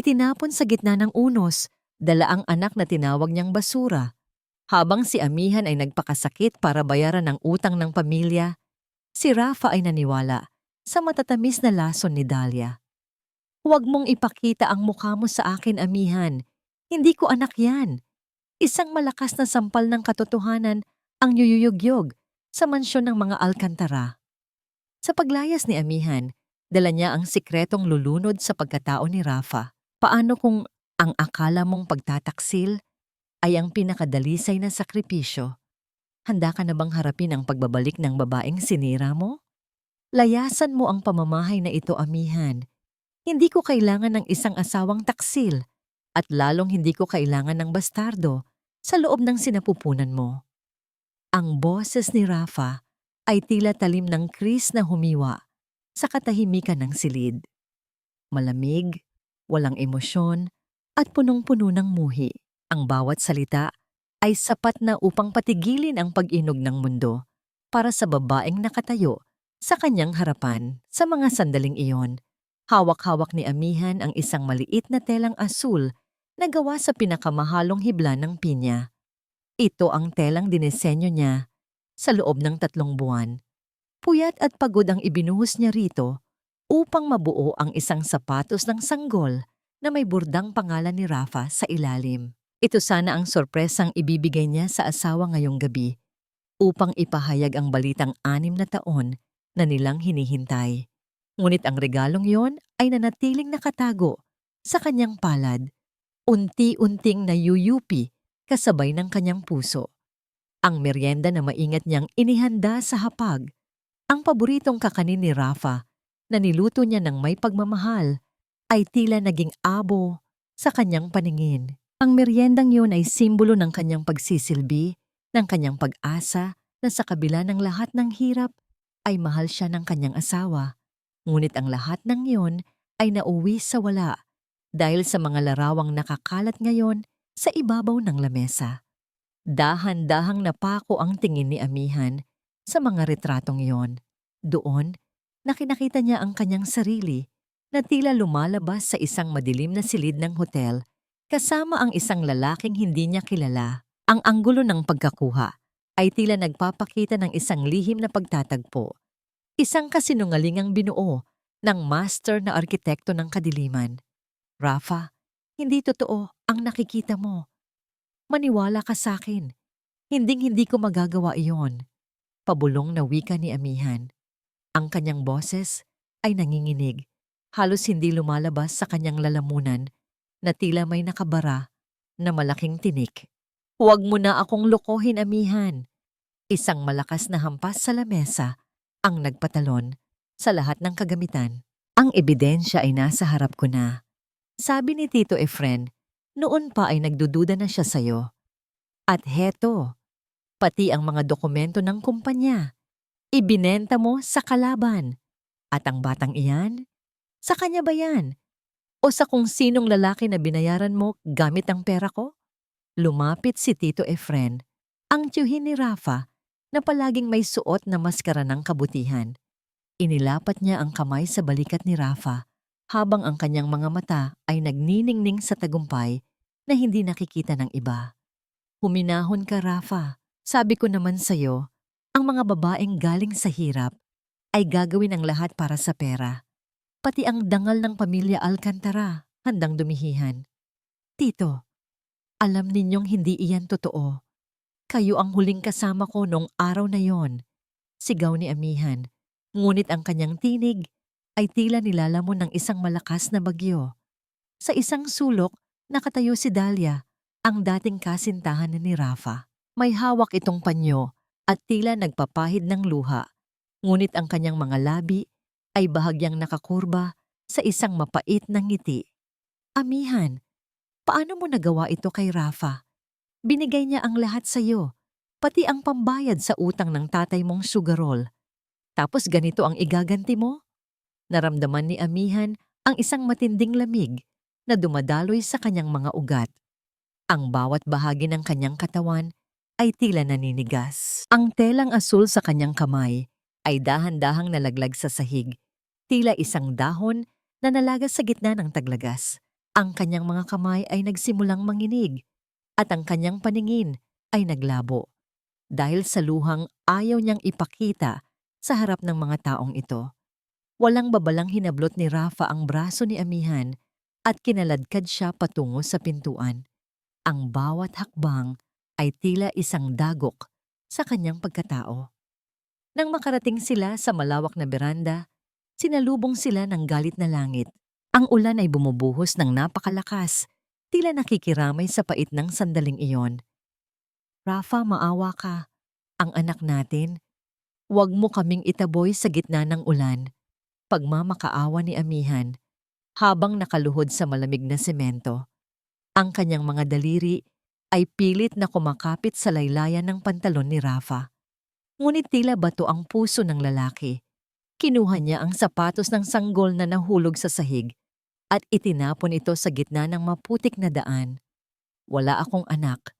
itinapon sa gitna ng unos, dala ang anak na tinawag niyang basura. Habang si Amihan ay nagpakasakit para bayaran ang utang ng pamilya, si Rafa ay naniwala sa matatamis na lason ni Dahlia. "Huwag mong ipakita ang mukha mo sa akin, Amihan. Hindi ko anak yan." Isang malakas na sampal ng katotohanan ang yuyuyugyog sa mansyon ng mga Alcantara. Sa paglayas ni Amihan, dala niya ang sikretong lulunod sa pagkatao ni Rafa. Paano kung ang akala mong pagtataksil ay ang pinakadalisay na sakripisyo? Handa ka na bang harapin ang pagbabalik ng babaeng sinira mo? Layasan mo ang pamamahay na ito, Amihan. Hindi ko kailangan ng isang asawang taksil at lalong hindi ko kailangan ng bastardo sa loob ng sinapupunan mo. Ang boses ni Rafa ay tila talim ng kris na humiwa sa katahimikan ng silid. Malamig, walang emosyon, at punong-puno ng muhi. Ang bawat salita ay sapat na upang patigilin ang pag-inog ng mundo para sa babaeng nakatayo sa kanyang harapan. Sa mga sandaling iyon, hawak-hawak ni Amihan ang isang maliit na telang asul na gawa sa pinakamahalong hibla ng pinya. Ito ang telang dinesenyo niya sa loob ng 3 buwan. Puyat at pagod ang ibinuhos niya rito upang mabuo ang isang sapatos ng sanggol na may burdang pangalan ni Rafa sa ilalim. Ito sana ang sorpresang ibibigay niya sa asawa ngayong gabi upang ipahayag ang balitang 6 na taon na nilang hinihintay. Ngunit ang regalong yon ay nanatiling nakatago sa kanyang palad, unti-unting nayuyupi kasabay ng kanyang puso. Ang merienda na maingat niyang inihanda sa hapag, ang paboritong kakanin ni Rafa na niluto niya ng may pagmamahal, ay tila naging abo sa kanyang paningin. Ang meriendang yun ay simbolo ng kanyang pagsisilbi, ng kanyang pag-asa na sa kabila ng lahat ng hirap ay mahal siya ng kanyang asawa. Ngunit ang lahat ng yun ay nauwi sa wala dahil sa mga larawang nakakalat ngayon sa ibabaw ng lamesa. Dahan-dahang napako ang tingin ni Amihan sa mga retratong yon. Doon, nakita niya ang kanyang sarili na tila lumalabas sa isang madilim na silid ng hotel kasama ang isang lalaking hindi niya kilala. Ang anggulo ng pagkakuha ay tila nagpapakita ng isang lihim na pagtatagpo. Isang kasinungalingang binuo ng master na arkitekto ng kadiliman. "Rafa, hindi totoo ang nakikita mo. Maniwala ka sa akin. Hinding-hindi ko magagawa iyon." Pabulong na wika ni Amihan. Ang kanyang boses ay nanginginig. Halos hindi lumalabas sa kanyang lalamunan na tila may nakabara na malaking tinik. "Huwag mo na akong lokohin, Amihan." Isang malakas na hampas sa lamesa ang nagpatalon sa lahat ng kagamitan. "Ang ebidensya ay nasa harap ko na," sabi ni Tito Efren. Noon pa ay nagdududa na siya sa'yo. "At heto, pati ang mga dokumento ng kumpanya. Ibinenta mo sa kalaban. At ang batang iyan, sa kanya ba yan? O sa kung sinong lalaki na binayaran mo gamit ang pera ko?" Lumapit si Tito Efren, ang tiyuhin ni Rafa, na palaging may suot na maskara ng kabutihan. Inilapat niya ang kamay sa balikat ni Rafa habang ang kanyang mga mata ay nagniningning sa tagumpay na hindi nakikita ng iba. "Huminahon ka, Rafa. Sabi ko naman sa'yo, ang mga babaeng galing sa hirap ay gagawin ang lahat para sa pera. Pati ang dangal ng pamilya Alcantara handang dumihihan." "Tito, alam ninyong hindi iyan totoo. Kayo ang huling kasama ko noong araw na yon," sigaw ni Amihan. Ngunit ang kanyang tinig ay tila nilalamon ng isang malakas na bagyo. Sa isang sulok, nakatayo si Dahlia, ang dating kasintahan ni Rafa. May hawak itong panyo at tila nagpapahid ng luha. Ngunit ang kanyang mga labi ay bahagyang nakakurba sa isang mapait na ngiti. "Amihan, paano mo nagawa ito kay Rafa? Binigay niya ang lahat sa'yo, pati ang pambayad sa utang ng tatay mong sugarol. Tapos ganito ang igaganti mo?" Naramdaman ni Amihan ang isang matinding lamig na dumadaloy sa kanyang mga ugat. Ang bawat bahagi ng kanyang katawan ay tila naninigas. Ang telang asul sa kanyang kamay ay dahan-dahang nalaglag sa sahig, tila isang dahon na nalagas sa gitna ng taglagas. Ang kanyang mga kamay ay nagsimulang manginig at ang kanyang paningin ay naglabo dahil sa luhang ayaw niyang ipakita sa harap ng mga taong ito. Walang babalang hinablot ni Rafa ang braso ni Amihan at kinaladkad siya patungo sa pintuan. Ang bawat hakbang ay tila isang dagok sa kanyang pagkatao. Nang makarating sila sa malawak na beranda, sinalubong sila ng galit na langit. Ang ulan ay bumubuhos ng napakalakas, tila nakikiramay sa pait ng sandaling iyon. Rafa, maawa ka. Ang anak natin. Huwag mo kaming itaboy sa gitna ng ulan. Pagmamakaawa ni Amihan, habang nakaluhod sa malamig na semento. Ang kanyang mga daliri ay pilit na kumakapit sa laylayan ng pantalon ni Rafa. Ngunit tila bato ang puso ng lalaki. Kinuha niya ang sapatos ng sanggol na nahulog sa sahig at itinapon ito sa gitna ng maputik na daan. Wala akong anak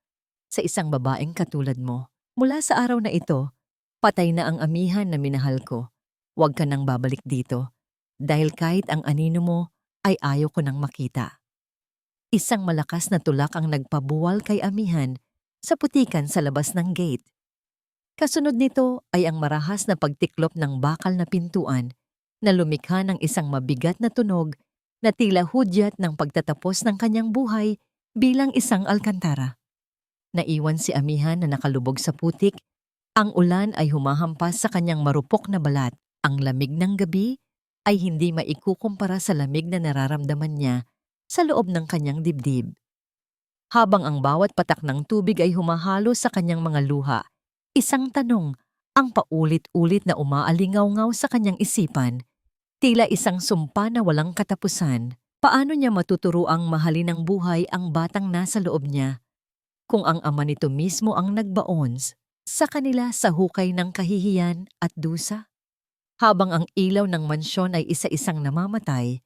sa isang babaeng katulad mo. Mula sa araw na ito, patay na ang Amihan na minahal ko. Huwag ka nang babalik dito dahil kahit ang anino mo ay ayaw ko nang makita. Isang malakas na tulak ang nagpabuwal kay Amihan sa putikan sa labas ng gate. Kasunod nito ay ang marahas na pagtiklop ng bakal na pintuan na lumikha ng isang mabigat na tunog na tila hudyat ng pagtatapos ng kanyang buhay bilang isang alkantara. Naiwan si Amihan na nakalubog sa putik. Ang ulan ay humahampas sa kanyang marupok na balat. Ang lamig ng gabi ay hindi maikukumpara sa lamig na nararamdaman niya sa loob ng kanyang dibdib. Habang ang bawat patak ng tubig ay humahalo sa kanyang mga luha, isang tanong ang paulit-ulit na umaalingaw-ngaw sa kanyang isipan, tila isang sumpa na walang katapusan. Paano niya matuturuang mahalin ng buhay ang batang nasa loob niya kung ang ama nito mismo ang nagbaon sa kanila sa hukay ng kahihiyan at dusa? Habang ang ilaw ng mansyon ay isa-isang namamatay,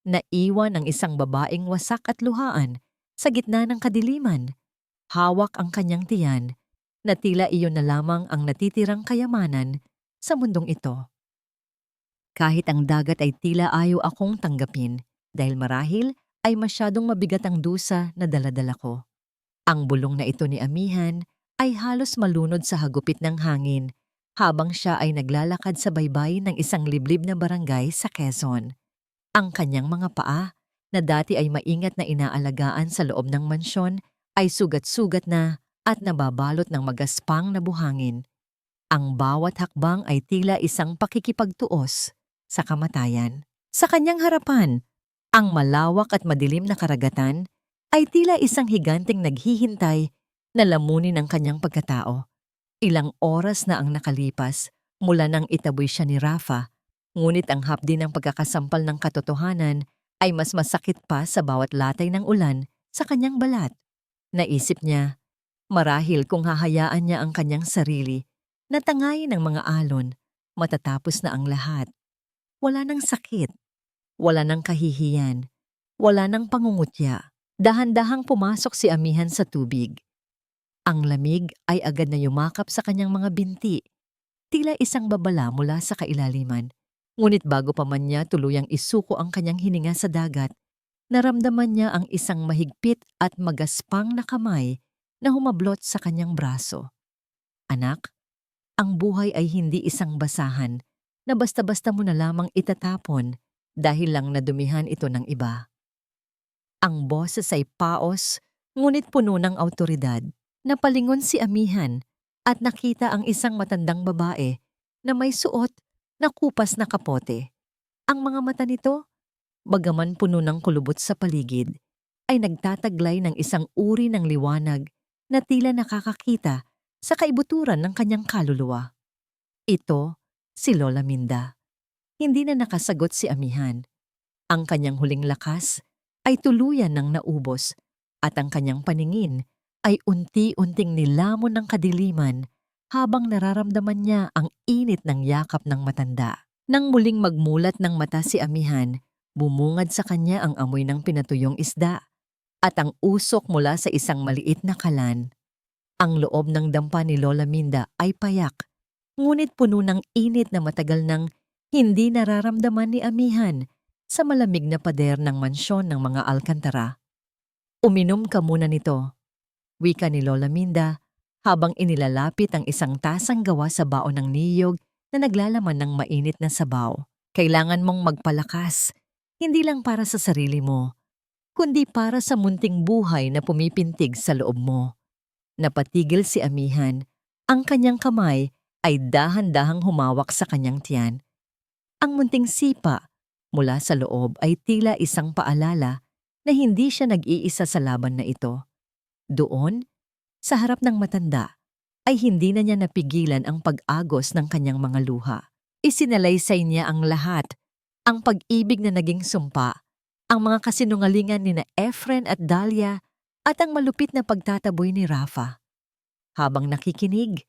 naiwan ang isang babaeng wasak at luhaan sa gitna ng kadiliman. Hawak ang kanyang tiyan na tila iyon na lamang ang natitirang kayamanan sa mundong ito. Kahit ang dagat ay tila ayaw akong tanggapin dahil marahil ay masyadong mabigat ang dusa na daladala ko. Ang bulong na ito ni Amihan ay halos malunod sa hagupit ng hangin habang siya ay naglalakad sa baybayin ng isang liblib na barangay sa Quezon. Ang kanyang mga paa, na dati ay maingat na inaalagaan sa loob ng mansyon, ay sugat-sugat na at nababalot ng magaspang na buhangin. Ang bawat hakbang ay tila isang pakikipagtuos sa kamatayan. Sa kanyang harapan, ang malawak at madilim na karagatan ay tila isang higanting naghihintay na lamunin ang kanyang pagkatao. Ilang oras na ang nakalipas mula nang itaboy siya ni Rafa, ngunit ang hapdi ng pagkakasampal ng katotohanan ay mas masakit pa sa bawat latay ng ulan sa kanyang balat. Naisip niya, marahil kung hahayaan niya ang kanyang sarili na tangayin ng mga alon, matatapos na ang lahat. Wala nang sakit, wala nang kahihiyan, wala nang pangungutya. Dahan-dahang pumasok si Amihan sa tubig. Ang lamig ay agad na yumakap sa kanyang mga binti, tila isang babala mula sa kailaliman. Ngunit bago pa man niya tuluyang isuko ang kanyang hininga sa dagat, naramdaman niya ang isang mahigpit at magaspang na kamay na humablot sa kanyang braso. Anak, ang buhay ay hindi isang basahan na basta-basta mo na lamang itatapon dahil lang nadumihan ito ng iba. Ang boses ay paos, ngunit puno ng awtoridad. Napalingon si Amihan at nakita ang isang matandang babae na may suot na kupas na kapote. Ang mga mata nito, bagaman puno ng kulubot sa paligid, ay nagtataglay ng isang uri ng liwanag na tila nakakakita sa kaibuturan ng kanyang kaluluwa. Ito, si Lola Minda. Hindi na nakasagot si Amihan. Ang kanyang huling lakas ay tuluyan ng naubos at ang kanyang paningin ay unti-unting nilamon ng kadiliman habang nararamdaman niya ang init ng yakap ng matanda. Nang muling magmulat ng mata si Amihan, bumungad sa kanya ang amoy ng pinatuyong isda at ang usok mula sa isang maliit na kalan. Ang loob ng dampa ni Lola Minda ay payak, ngunit puno ng init na matagal nang hindi nararamdaman ni Amihan sa malamig na pader ng mansyon ng mga Alcantara. Uminom ka muna nito, wika ni Lola Minda habang inilalapit ang isang tasang gawa sa baon ng niyog na naglalaman ng mainit na sabaw. Kailangan mong magpalakas, hindi lang para sa sarili mo, kundi para sa munting buhay na pumipintig sa loob mo. Napatigil si Amihan. Ang kanyang kamay ay dahan-dahang humawak sa kanyang tiyan. Ang munting sipa mula sa loob ay tila isang paalala na hindi siya nag-iisa sa laban na ito. Doon, sa harap ng matanda, ay hindi na niya napigilan ang pag-agos ng kanyang mga luha. Isinalaysay niya ang lahat, ang pag-ibig na naging sumpa, ang mga kasinungalingan ni na Efren at Dahlia at ang malupit na pagtataboy ni Rafa. Habang nakikinig,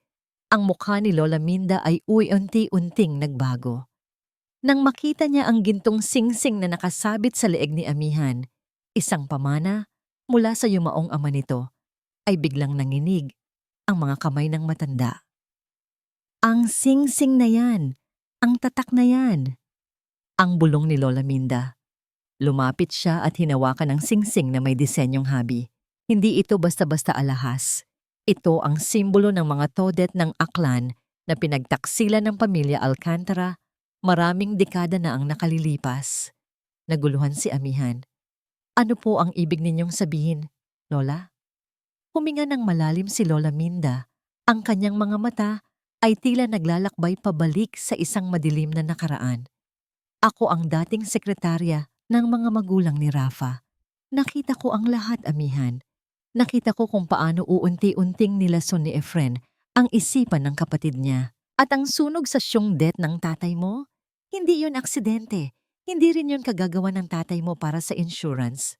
ang mukha ni Lola Minda ay unti-unting nagbago. Nang makita niya ang gintong singsing na nakasabit sa leeg ni Amihan, isang pamana mula sa yumaong ama nito, ay biglang nanginig ang mga kamay ng matanda. Ang singsing na yan! Ang tatak na yan! Ang bulong ni Lola Minda. Lumapit siya at hinawakan ang singsing na may disenyong habi. Hindi ito basta-basta alahas. Ito ang simbolo ng mga todet ng Aklan na pinagtaksilan ng pamilya Alcantara maraming dekada na ang nakalilipas. Naguluhan si Amihan. Ano po ang ibig ninyong sabihin, Lola? Huminga ng malalim si Lola Minda. Ang kanyang mga mata ay tila naglalakbay pabalik sa isang madilim na nakaraan. Ako ang dating sekretarya ng mga magulang ni Rafa. Nakita ko ang lahat, Amihan. Nakita ko kung paano uunti-unting nilason ni Efren ang isipan ng kapatid niya. At ang sunog sa syongdet ng tatay mo, hindi yon aksidente. Hindi rin yon kagagawa ng tatay mo para sa insurance.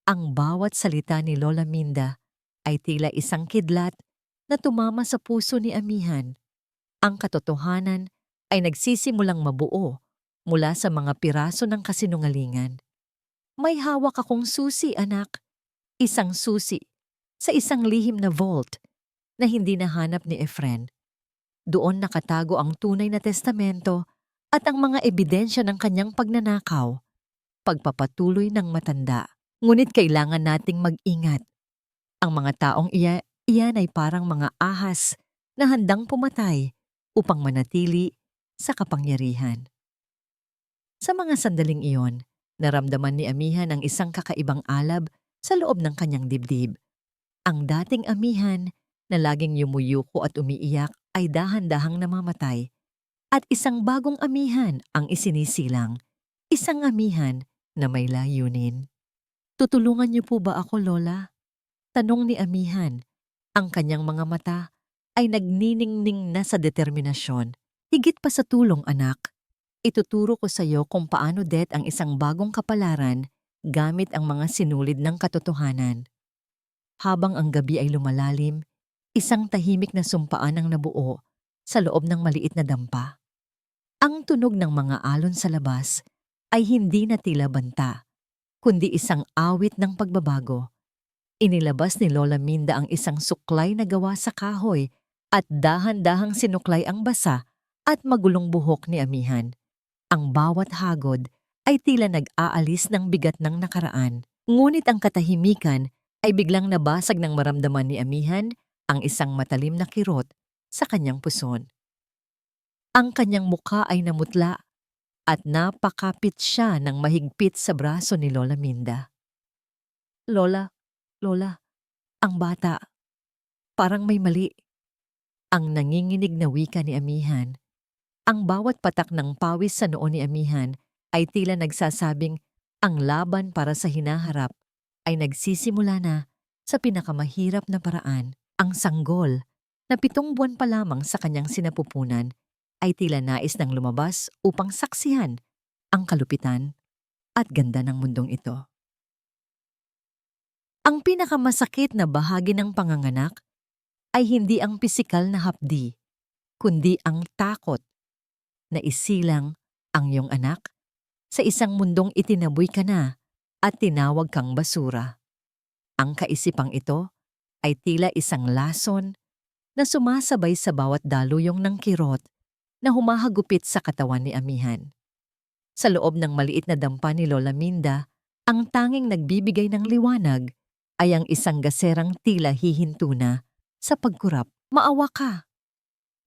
Ang bawat salita ni Lola Minda ay tila isang kidlat na tumama sa puso ni Amihan. Ang katotohanan ay nagsisimulang mabuo mula sa mga piraso ng kasinungalingan. May hawak akong susi, anak. Isang susi sa isang lihim na vault na hindi nahanap ni Efren. Doon nakatago ang tunay na testamento at ang mga ebidensya ng kanyang pagnanakaw, pagpapatuloy ng matanda. Ngunit kailangan nating mag-ingat. Ang mga taong iyan ay parang mga ahas na handang pumatay upang manatili sa kapangyarihan. Sa mga sandaling iyon, naramdaman ni Amihan ang isang kakaibang alab sa loob ng kanyang dibdib. Ang dating Amihan na laging yumuyuko at umiiyak ay dahan-dahang namamatay. At isang bagong Amihan ang isinisilang. Isang Amihan na may layunin. Tutulungan niyo po ba ako, Lola? Tanong ni Amihan. Ang kanyang mga mata ay nagniningning na sa determinasyon. Higit pa sa tulong, anak. Ituturo ko sa iyo kung paano ang isang bagong kapalaran gamit ang mga sinulid ng katotohanan. Habang ang gabi ay lumalalim, isang tahimik na sumpaan ang nabuo sa loob ng maliit na dampa. Ang tunog ng mga alon sa labas ay hindi na tila banta, kundi isang awit ng pagbabago. Inilabas ni Lola Minda ang isang suklay na gawa sa kahoy at dahan-dahang sinuklay ang basa at magulong buhok ni Amihan. Ang bawat hagod ay tila nag-aalis ng bigat ng nakaraan. Ngunit ang katahimikan ay biglang nabasag ng maramdaman ni Amihan ang isang matalim na kirot sa kanyang puson. Ang kanyang mukha ay namutla at napakapit siya ng mahigpit sa braso ni Lola Minda. Lola, ang bata, parang may mali. Ang nanginginig na wika ni Amihan. Ang bawat patak ng pawis sa noo ni Amihan ay tila nagsasabing ang laban para sa hinaharap ay nagsisimula na sa pinakamahirap na paraan. Ang sanggol na 7 buwan pa lamang sa kanyang sinapupunan ay tila nais ng lumabas upang saksihan ang kalupitan at ganda ng mundong ito. Ang pinakamasakit na bahagi ng panganganak ay hindi ang pisikal na hapdi, kundi ang takot na isilang ang iyong anak sa isang mundong itinaboy ka na at tinawag kang basura. Ang kaisipang ito ay tila isang lason na sumasabay sa bawat daluyong ng kirot na humahagupit sa katawan ni Amihan. Sa loob ng maliit na dampa ni Lola Minda, ang tanging nagbibigay ng liwanag ay ang isang gaserang tila hihinto na sa pagkurap. Maawa ka.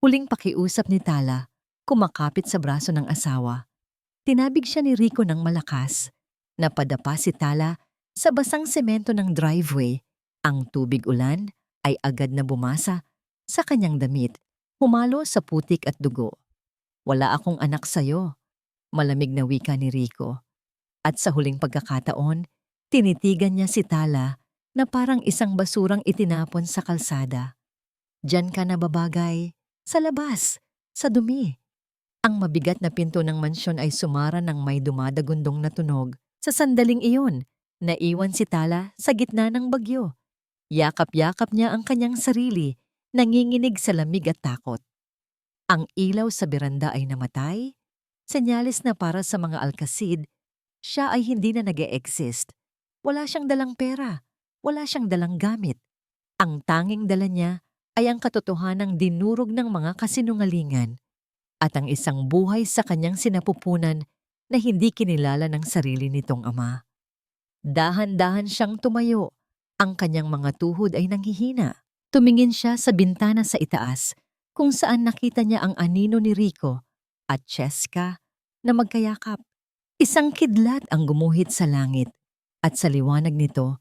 Huling pakiusap ni Tala, kumakapit sa braso ng asawa. Tinabig siya ni Rico ng malakas. Napadapa si Tala sa basang semento ng driveway. Ang tubig ulan ay agad na bumasa sa kanyang damit, humalo sa putik at dugo. Wala akong anak sa'yo, malamig na wika ni Rico. At sa huling pagkakataon, tinitigan niya si Tala na parang isang basurang itinapon sa kalsada. Diyan ka na babagay, sa labas, sa dumi. Ang mabigat na pinto ng mansyon ay sumara ng may dumadagundong na tunog. Sa sandaling iyon, naiwan si Tala sa gitna ng bagyo. Yakap-yakap niya ang kanyang sarili, nanginginig sa lamig at takot. Ang ilaw sa beranda ay namatay, senyales na para sa mga alkasid, siya ay hindi na nag-e-exist. Wala siyang dalang pera, wala siyang dalang gamit. Ang tanging dala niya ay ang katotohanang dinurog ng mga kasinungalingan at ang isang buhay sa kanyang sinapupunan na hindi kinilala ng sarili nitong ama. Dahan-dahan siyang tumayo, ang kanyang mga tuhod ay nanghihina. Tumingin siya sa bintana sa itaas kung saan nakita niya ang anino ni Rico at Cheska na magkayakap. Isang kidlat ang gumuhit sa langit at sa liwanag nito,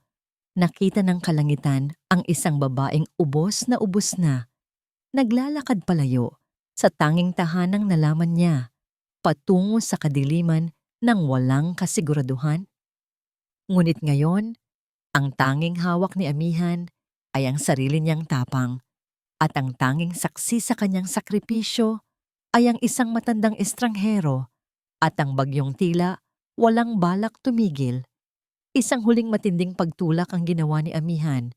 nakita ng kalangitan ang isang babaeng ubos na, naglalakad palayo sa tanging tahanang nalaman niya, patungo sa kadiliman ng walang kasiguraduhan. Ngunit ngayon, ang tanging hawak ni Amihan ay ang sarili niyang tapang at ang tanging saksi sa kanyang sakripisyo ay ang isang matandang estranghero at ang bagyong tila walang balak tumigil. Isang huling matinding pagtulak ang ginawa ni Amihan.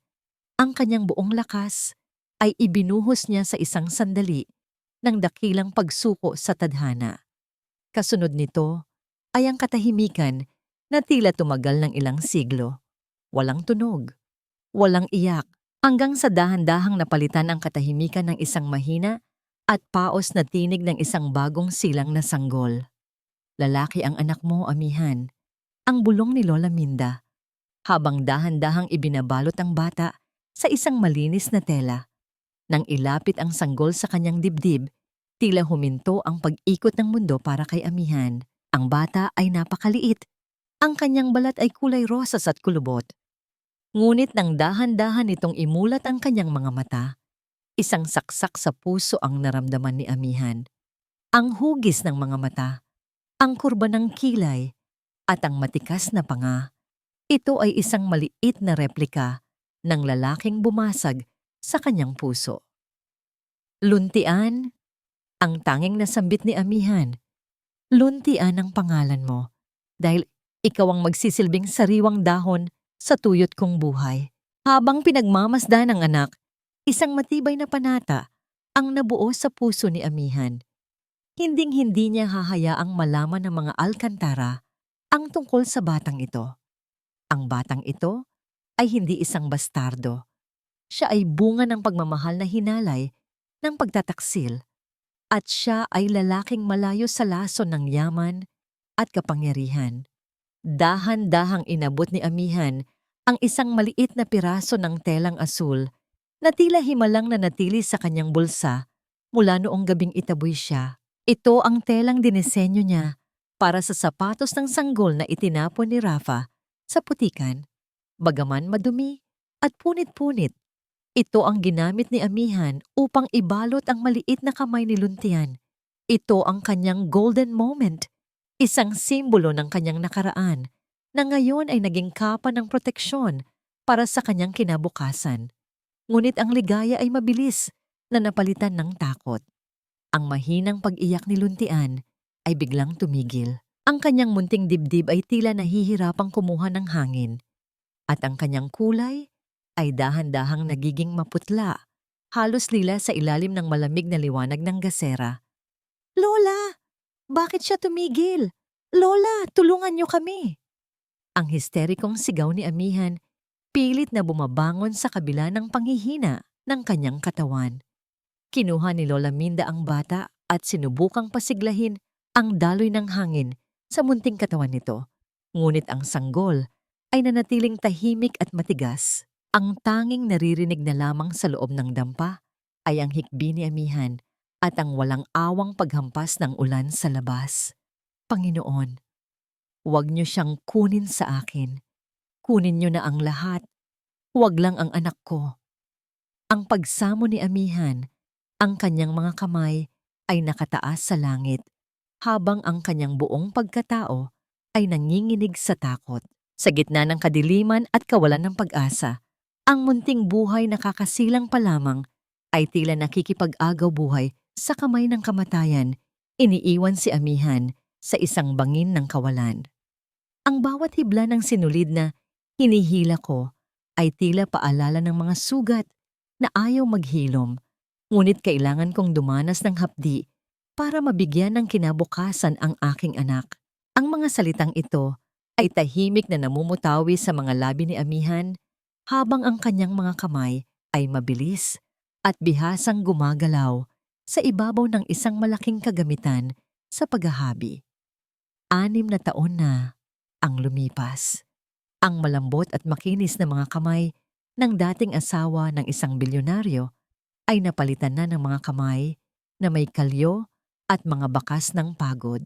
Ang kanyang buong lakas ay ibinuhos niya sa isang sandali ng dakilang pagsuko sa tadhana. Kasunod nito ay ang katahimikan na tila tumagal ng ilang siglo. Walang tunog, walang iyak, hanggang sa dahan-dahang napalitan ang katahimikan ng isang mahina at paos na tinig ng isang bagong silang na sanggol. Lalaki ang anak mo, Amihan. Ang bulong ni Lola Minda, habang dahan-dahang ibinabalot ang bata sa isang malinis na tela. Nang ilapit ang sanggol sa kanyang dibdib, tila huminto ang pag-ikot ng mundo para kay Amihan. Ang bata ay napakaliit. Ang kanyang balat ay kulay rosas at kulubot. Ngunit nang dahan-dahan itong imulat ang kanyang mga mata, isang saksak sa puso ang naramdaman ni Amihan. Ang hugis ng mga mata, ang kurba ng kilay, at ang matikas na panga. Ito ay isang maliit na replika ng lalaking bumasag sa kanyang puso. Luntian, ang tanging nasambit ni Amihan. Luntian ang pangalan mo, dahil ikaw ang magsisilbing sariwang dahon sa tuyot kong buhay. Habang pinagmamasdan ng anak, isang matibay na panata ang nabuo sa puso ni Amihan. Hinding-hindi niya hahayaang malaman ng mga alkantara ang tungkol sa batang ito. Ang batang ito ay hindi isang bastardo. Siya ay bunga ng pagmamahal na hinalay ng pagtataksil at siya ay lalaking malayo sa laso ng yaman at kapangyarihan. Dahan-dahang inabot ni Amihan ang isang maliit na piraso ng telang asul na tila himalang nanatili sa kanyang bulsa mula noong gabing itaboy siya. Ito ang telang dinisenyo niya para sa sapatos ng sanggol na itinapon ni Rafa sa putikan. Bagaman madumi at punit-punit, ito ang ginamit ni Amihan upang ibalot ang maliit na kamay ni Luntian. Ito ang kanyang golden moment, isang simbolo ng kanyang nakaraan na ngayon ay naging kapa ng proteksyon para sa kanyang kinabukasan. Ngunit ang ligaya ay mabilis na napalitan ng takot. Ang mahinang pag-iyak ni Luntian ay biglang tumigil. Ang kanyang munting dibdib ay tila nahihirapang kumuha ng hangin. At ang kanyang kulay ay dahan-dahang nagiging maputla, halos lila sa ilalim ng malamig na liwanag ng gasera. Lola! Bakit siya tumigil? Lola, tulungan niyo kami! Ang histerikong sigaw ni Amihan, pilit na bumabangon sa kabila ng panghihina ng kanyang katawan. Kinuha ni Lola Minda ang bata at sinubukang pasiglahin ang daloy ng hangin sa munting katawan nito. Ngunit ang sanggol ay nanatiling tahimik at matigas. Ang tanging naririnig na lamang sa loob ng dampa ay ang hikbi ni Amihan at ang walang awang paghampas ng ulan sa labas. Panginoon, huwag niyo siyang kunin sa akin. Kunin niyo na ang lahat. Huwag lang ang anak ko. Ang pagsamo ni Amihan, ang kanyang mga kamay ay nakataas sa langit, habang ang kanyang buong pagkatao ay nanginginig sa takot. Sa gitna ng kadiliman at kawalan ng pag-asa, ang munting buhay na kakasilang pa lamang ay tila nakikipag-agaw buhay sa kamay ng kamatayan. Iniiwan si Amihan sa isang bangin ng kawalan. Ang bawat hibla ng sinulid na hinihila ko ay tila paalala ng mga sugat na ayaw maghilom, ngunit kailangan kong dumanas ng hapdi para mabigyan ng kinabukasan ang aking anak. Ang mga salitang ito ay tahimik na namumutawi sa mga labi ni Amihan, habang ang kanyang mga kamay ay mabilis at bihasang gumagalaw sa ibabaw ng isang malaking kagamitan sa paghahabi. 6 na taon na ang lumipas. Ang malambot at makinis na mga kamay ng dating asawa ng isang bilyonaryo ay napalitan na ng mga kamay na may kalyo at mga bakas ng pagod.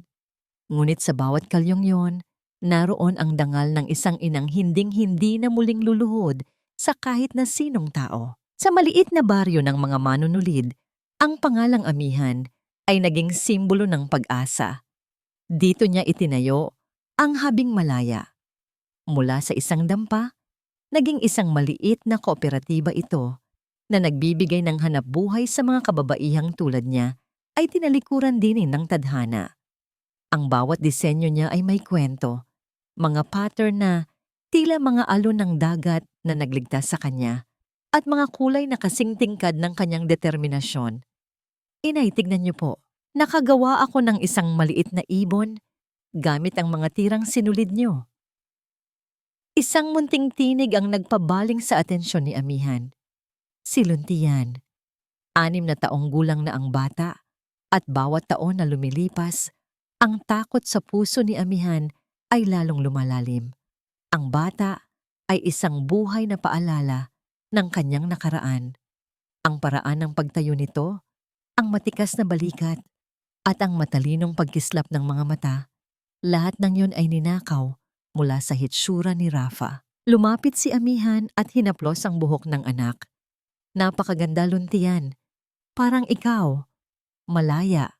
Ngunit sa bawat kalyong yon, naroon ang dangal ng isang inang hinding-hindi na muling luluhod sa kahit na sinong tao. Sa maliit na baryo ng mga manunulid, ang pangalang Amihan ay naging simbolo ng pag-asa. Dito niya itinayo ang Habing Malaya. Mula sa isang dampa, naging isang maliit na kooperatiba ito na nagbibigay ng hanapbuhay sa mga kababaihang tulad niya ay tinalikuran din ng tadhana. Ang bawat disenyo niya ay may kwento, mga pattern na tila mga alon ng dagat na nagligtas sa kanya, at mga kulay na kasing tingkad ng kanyang determinasyon. Inay, tignan niyo po, nakagawa ako ng isang maliit na ibon gamit ang mga tirang sinulid niyo. Isang munting tinig ang nagpabaling sa atensyon ni Amihan. Si Luntian. 6 na taong gulang na ang bata, at bawat taon na lumilipas, ang takot sa puso ni Amihan ay lalong lumalalim. Ang bata ay isang buhay na paalala ng kanyang nakaraan. Ang paraan ng pagtayo nito, ang matikas na balikat, at ang matalinong pagkislap ng mga mata, lahat ng yon ay ninakaw mula sa hitsura ni Rafa. Lumapit si Amihan at hinaplos ang buhok ng anak. Napakaganda, Luntian. Parang ikaw, malaya,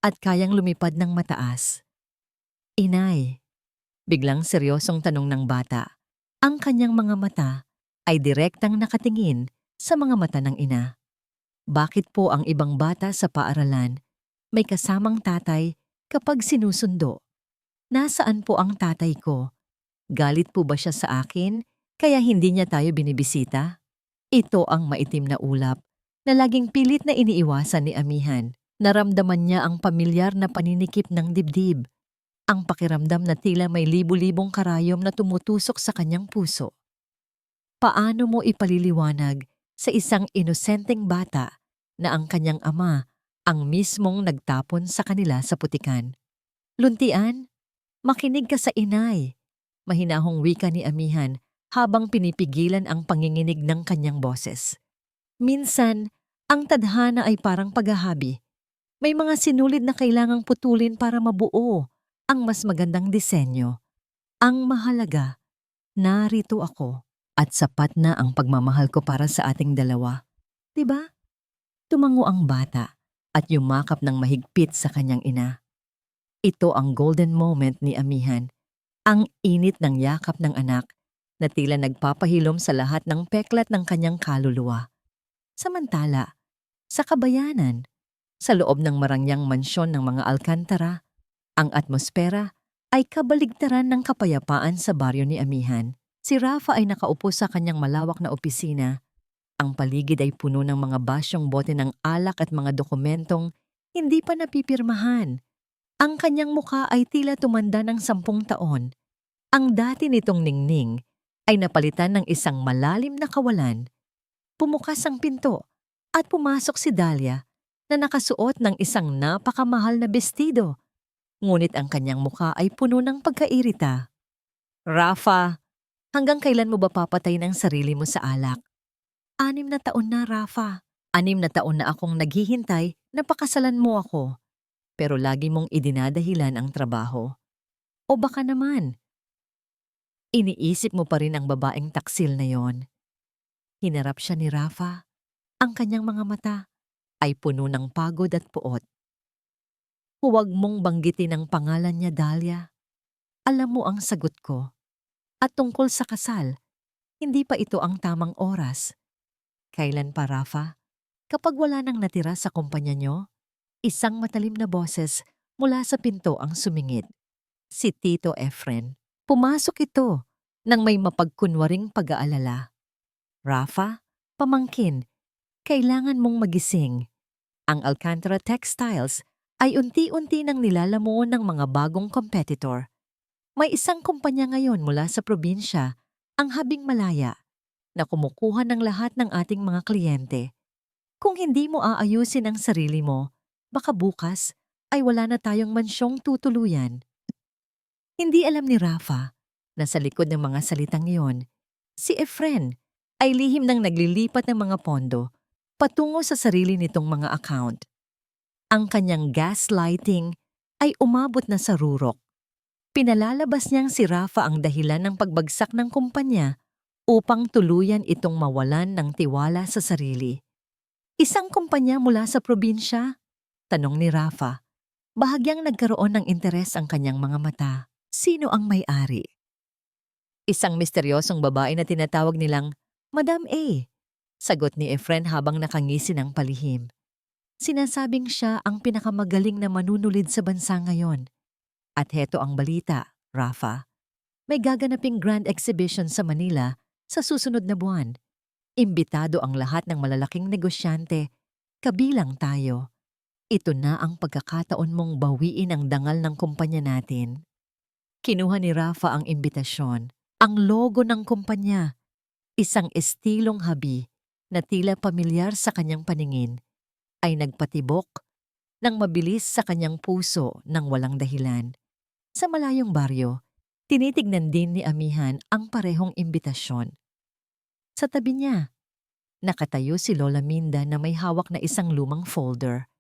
at kayang lumipad ng mataas. Inay, biglang seryosong tanong ng bata. Ang kanyang mga mata ay direktang nakatingin sa mga mata ng ina. Bakit po ang ibang bata sa paaralan may kasamang tatay kapag sinusundo? Nasaan po ang tatay ko? Galit po ba siya sa akin kaya hindi niya tayo binibisita? Ito ang maitim na ulap na laging pilit na iniiwasan ni Amihan. Naramdaman niya ang pamilyar na paninikip ng dibdib, ang pakiramdam na tila may libu-libong karayom na tumutusok sa kanyang puso. Paano mo ipaliliwanag sa isang inosenteng bata na ang kanyang ama ang mismong nagtapon sa kanila sa putikan? Luntian, makinig ka sa inay. Mahinahong wika ni Amihan habang pinipigilan ang panginginig ng kanyang boses. Minsan, ang tadhana ay parang paghahabi. May mga sinulid na kailangang putulin para mabuo ang mas magandang disenyo. Ang mahalaga, narito ako at sapat na ang pagmamahal ko para sa ating dalawa. Diba? Tumango ang bata at yumakap ng mahigpit sa kanyang ina. Ito ang golden moment ni Amihan. Ang init ng yakap ng anak na tila nagpapahilom sa lahat ng peklat ng kanyang kaluluwa. Samantala, sa kabayanan, sa loob ng marangyang mansyon ng mga Alcantara, ang atmosfera ay kabaligtaran ng kapayapaan sa baryo ni Amihan. Si Rafa ay nakaupo sa kanyang malawak na opisina. Ang paligid ay puno ng mga basyong bote ng alak at mga dokumentong hindi pa napipirmahan. Ang kanyang muka ay tila tumanda ng 10 taon. Ang dati nitong ningning ay napalitan ng isang malalim na kawalan. Pumukas ang pinto at pumasok si Dahlia na nakasuot ng isang napakamahal na bestido. Ngunit ang kanyang mukha ay puno ng pagkairita. Rafa, hanggang kailan mo ba papatayin ang sarili mo sa alak? 6 na taon na, Rafa. 6 na taon na akong naghihintay na pakasalan mo ako. Pero lagi mong idinadahilan ang trabaho. O baka naman, iniisip mo pa rin ang babaeng taksil na yon. Hinarap siya ni Rafa. Ang kanyang mga mata ay puno ng pagod at puot. Huwag mong banggitin ang pangalan niya, Dahlia. Alam mo ang sagot ko. At tungkol sa kasal, hindi pa ito ang tamang oras. Kailan pa, Rafa? Kapag wala nang natira sa kumpanya niyo? Isang matalim na boses mula sa pinto ang sumingit. Si Tito Efren. Pumasok ito nang may mapagkunwaring pag-aalala. Rafa, pamangkin, kailangan mong magising. Ang Alcantara Textiles ay unti-unti nang nilalamuan ng mga bagong competitor. May isang kumpanya ngayon mula sa probinsya, ang Habing Malaya, na kumukuha ng lahat ng ating mga kliyente. Kung hindi mo aayusin ang sarili mo, baka bukas ay wala na tayong mansyong tutuluyan. Hindi alam ni Rafa na sa likod ng mga salitang iyon, si Efren ay lihim nang naglilipat ng mga pondo patungo sa sarili nitong mga account. Ang kanyang gaslighting ay umabot na sa rurok. Pinalalabas niyang si Rafa ang dahilan ng pagbagsak ng kumpanya upang tuluyan itong mawalan ng tiwala sa sarili. Isang kumpanya mula sa probinsya? Tanong ni Rafa. Bahagyang nagkaroon ng interes ang kanyang mga mata. Sino ang may-ari? Isang misteryosong babae na tinatawag nilang Madam A. Sagot ni Efren habang nakangisi ng palihim. Sinasabing siya ang pinakamagaling na manunulid sa bansa ngayon. At heto ang balita, Rafa. May gaganaping grand exhibition sa Manila sa susunod na buwan. Imbitado ang lahat ng malalaking negosyante, kabilang tayo. Ito na ang pagkakataon mong bawiin ang dangal ng kumpanya natin. Kinuha ni Rafa ang imbitasyon, ang logo ng kumpanya, isang estilong habi na tila pamilyar sa kanyang paningin, ay nagpatibok ng mabilis sa kanyang puso ng walang dahilan. Sa malayong baryo, tinitignan din ni Amihan ang parehong imbitasyon. Sa tabi niya, nakatayo si Lola Minda na may hawak na isang lumang folder.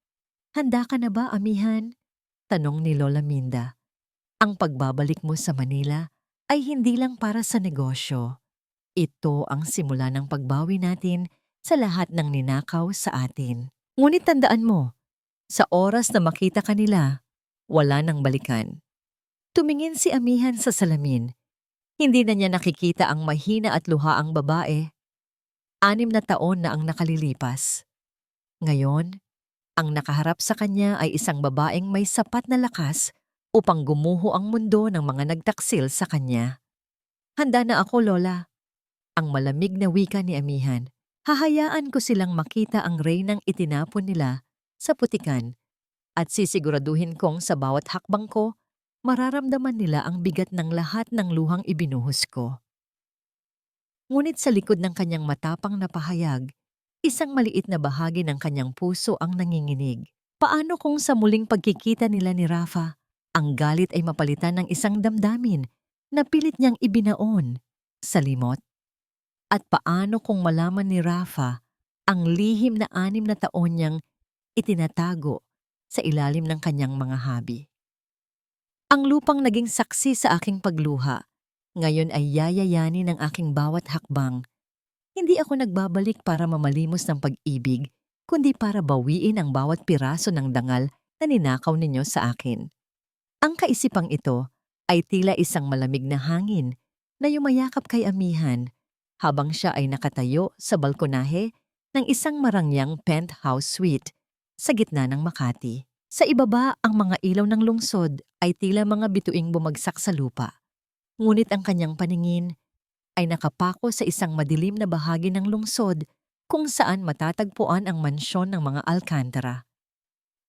Handa ka na ba, Amihan? Tanong ni Lola Minda. Ang pagbabalik mo sa Manila ay hindi lang para sa negosyo. Ito ang simula ng pagbawi natin sa lahat ng ninakaw sa atin. Ngunit tandaan mo, sa oras na makita ka nila, wala nang balikan. Tumingin si Amihan sa salamin. Hindi na niya nakikita ang mahina at luhaang babae. 6 na taon na ang nakalilipas. Ngayon, ang nakaharap sa kanya ay isang babaeng may sapat na lakas upang gumuho ang mundo ng mga nagtaksil sa kanya. Handa na ako, Lola. Ang malamig na wika ni Amihan. Hahayaan ko silang makita ang reynang itinapon nila sa putikan at sisiguraduhin kong sa bawat hakbang ko, mararamdaman nila ang bigat ng lahat ng luhang ibinuhos ko. Ngunit sa likod ng kanyang matapang na pahayag, isang maliit na bahagi ng kanyang puso ang nanginginig. Paano kung sa muling pagkikita nila ni Rafa, ang galit ay mapalitan ng isang damdamin na pilit niyang ibinaon sa limot? At paano kung malaman ni Rafa ang lihim na 6 na taon niyang itinatago sa ilalim ng kanyang mga habi? Ang lupang naging saksi sa aking pagluha, ngayon ay yayayanin ng aking bawat hakbang. Hindi ako nagbabalik para mamalimos ng pag-ibig, kundi para bawiin ang bawat piraso ng dangal na ninakaw ninyo sa akin. Ang kaisipang ito ay tila isang malamig na hangin na yumayakap kay Amihan habang siya ay nakatayo sa balkonahe ng isang marangyang penthouse suite sa gitna ng Makati. Sa ibaba, ang mga ilaw ng lungsod ay tila mga bituing bumagsak sa lupa. Ngunit ang kanyang paningin ay nakapako sa isang madilim na bahagi ng lungsod kung saan matatagpuan ang mansyon ng mga Alcantara.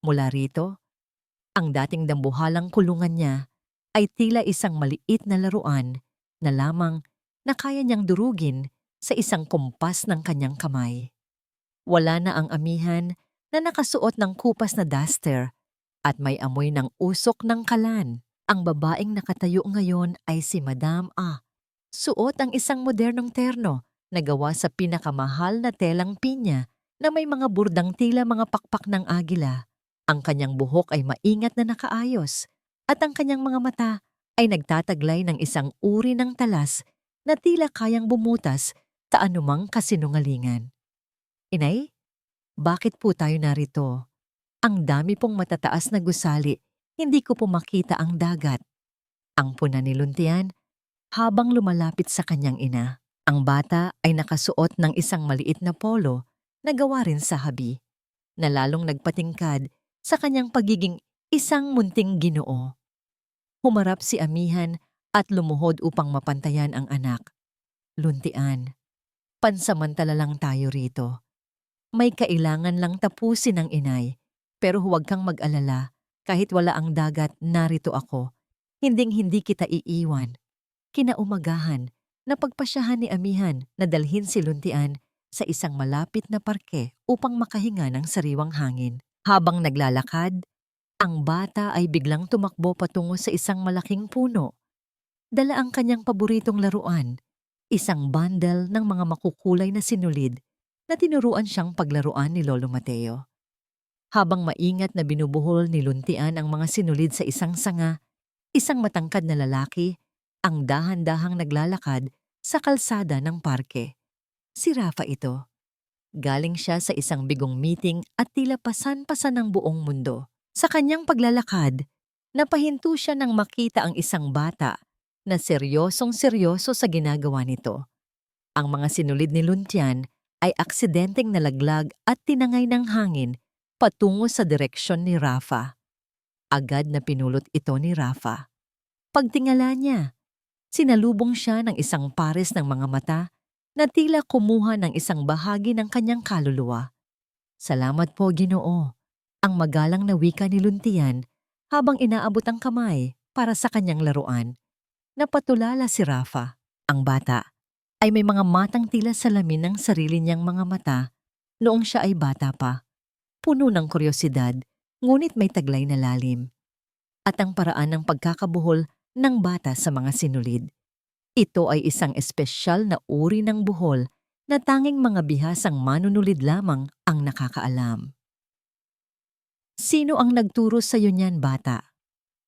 Mula rito, ang dating dambuhalang kulungan niya ay tila isang maliit na laruan na lamang na kaya niyang durugin sa isang kumpas ng kanyang kamay. Wala na ang Amihan na nakasuot ng kupas na duster at may amoy ng usok ng kalan. Ang babaeng nakatayo ngayon ay si Madam A. Suot ang isang modernong terno na gawa sa pinakamahal na telang pinya na may mga burdang tila mga pakpak ng agila. Ang kanyang buhok ay maingat na nakaayos at ang kanyang mga mata ay nagtataglay ng isang uri ng talas na tila kayang bumutas sa anumang kasinungalingan. Inay, bakit po tayo narito? Ang dami pong matataas na gusali, hindi ko po makita ang dagat. Ang puna ni Luntian habang lumalapit sa kanyang ina. Ang bata ay nakasuot ng isang maliit na polo na gawa rin sa habi, na lalong nagpatingkad sa kanyang pagiging isang munting ginoo. Humarap si amihan at lumuhod upang mapantayan ang anak. Luntian, pansamantala lang tayo rito. May kailangan lang tapusin ng inay, pero huwag kang mag-alala, kahit wala ang dagat, narito ako. Hinding-hindi kita iiwan. Kinaumagahan, napagpasyahan ni amihan na dalhin si Luntian sa isang malapit na parke upang makahinga ng sariwang hangin. Habang naglalakad, ang bata ay biglang tumakbo patungo sa isang malaking puno. Dala ang kanyang paboritong laruan, isang bundle ng mga makukulay na sinulid na tinuruan siyang paglaruan ni Lolo Mateo. Habang maingat na binubuhol ni Luntian ang mga sinulid sa isang sanga, isang matangkad na lalaki ang dahan-dahang naglalakad sa kalsada ng parke. Si Rafa ito. Galing siya sa isang bigong meeting at tila pasan-pasan ng buong mundo. Sa kanyang paglalakad, napahinto siya nang makita ang isang bata na seryosong-seryoso sa ginagawa nito. Ang mga sinulid ni Luntian ay aksidenteng nalaglag at tinangay ng hangin patungo sa direksyon ni Rafa. Agad na pinulot ito ni Rafa. Pagtingala niya, sinalubong siya ng isang pares ng mga mata na tila kumuha ng isang bahagi ng kanyang kaluluwa. Salamat po, Ginoo, ang magalang na wika ni Luntian habang inaabot ang kamay para sa kanyang laruan. Napatulala si Rafa. Ang bata ay may mga matang tila salamin ng sarili niyang mga mata noong siya ay bata pa. Puno ng kuryosidad, ngunit may taglay na lalim. At ang paraan ng pagkakabuhol ng bata sa mga sinulid. Ito ay isang espesyal na uri ng buhol na tanging mga bihasang manunulid lamang ang nakakaalam. Sino ang nagturo sa iyo niyan, bata?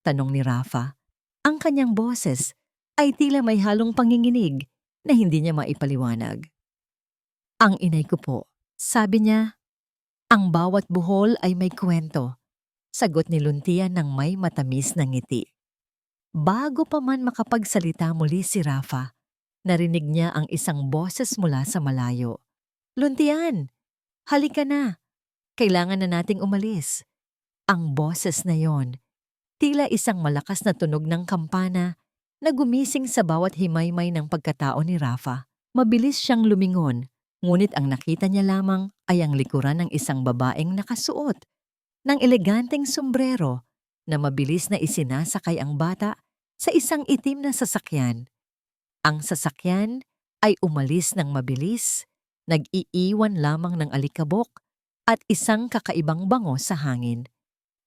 Tanong ni Rafa. Ang kanyang boses ay tila may halong panginginig na hindi niya maipaliwanag. Ang inay ko po, sabi niya. Ang bawat buhol ay may kwento, sagot ni Luntian ng may matamis na ngiti. Bago pa man makapagsalita muli si Rafa, narinig niya ang isang boses mula sa malayo. Luntian, halika na. Kailangan na nating umalis. Ang boses na yon, tila isang malakas na tunog ng kampana na gumising sa bawat himaymay ng pagkatao ni Rafa. Mabilis siyang lumingon, ngunit ang nakita niya lamang ay ang likuran ng isang babaeng nakasuot ng eleganteng sombrero na mabilis na isinasakay ang bata sa isang itim na sasakyan. Ang sasakyan ay umalis ng mabilis, nag-iiwan lamang ng alikabok at isang kakaibang bango sa hangin.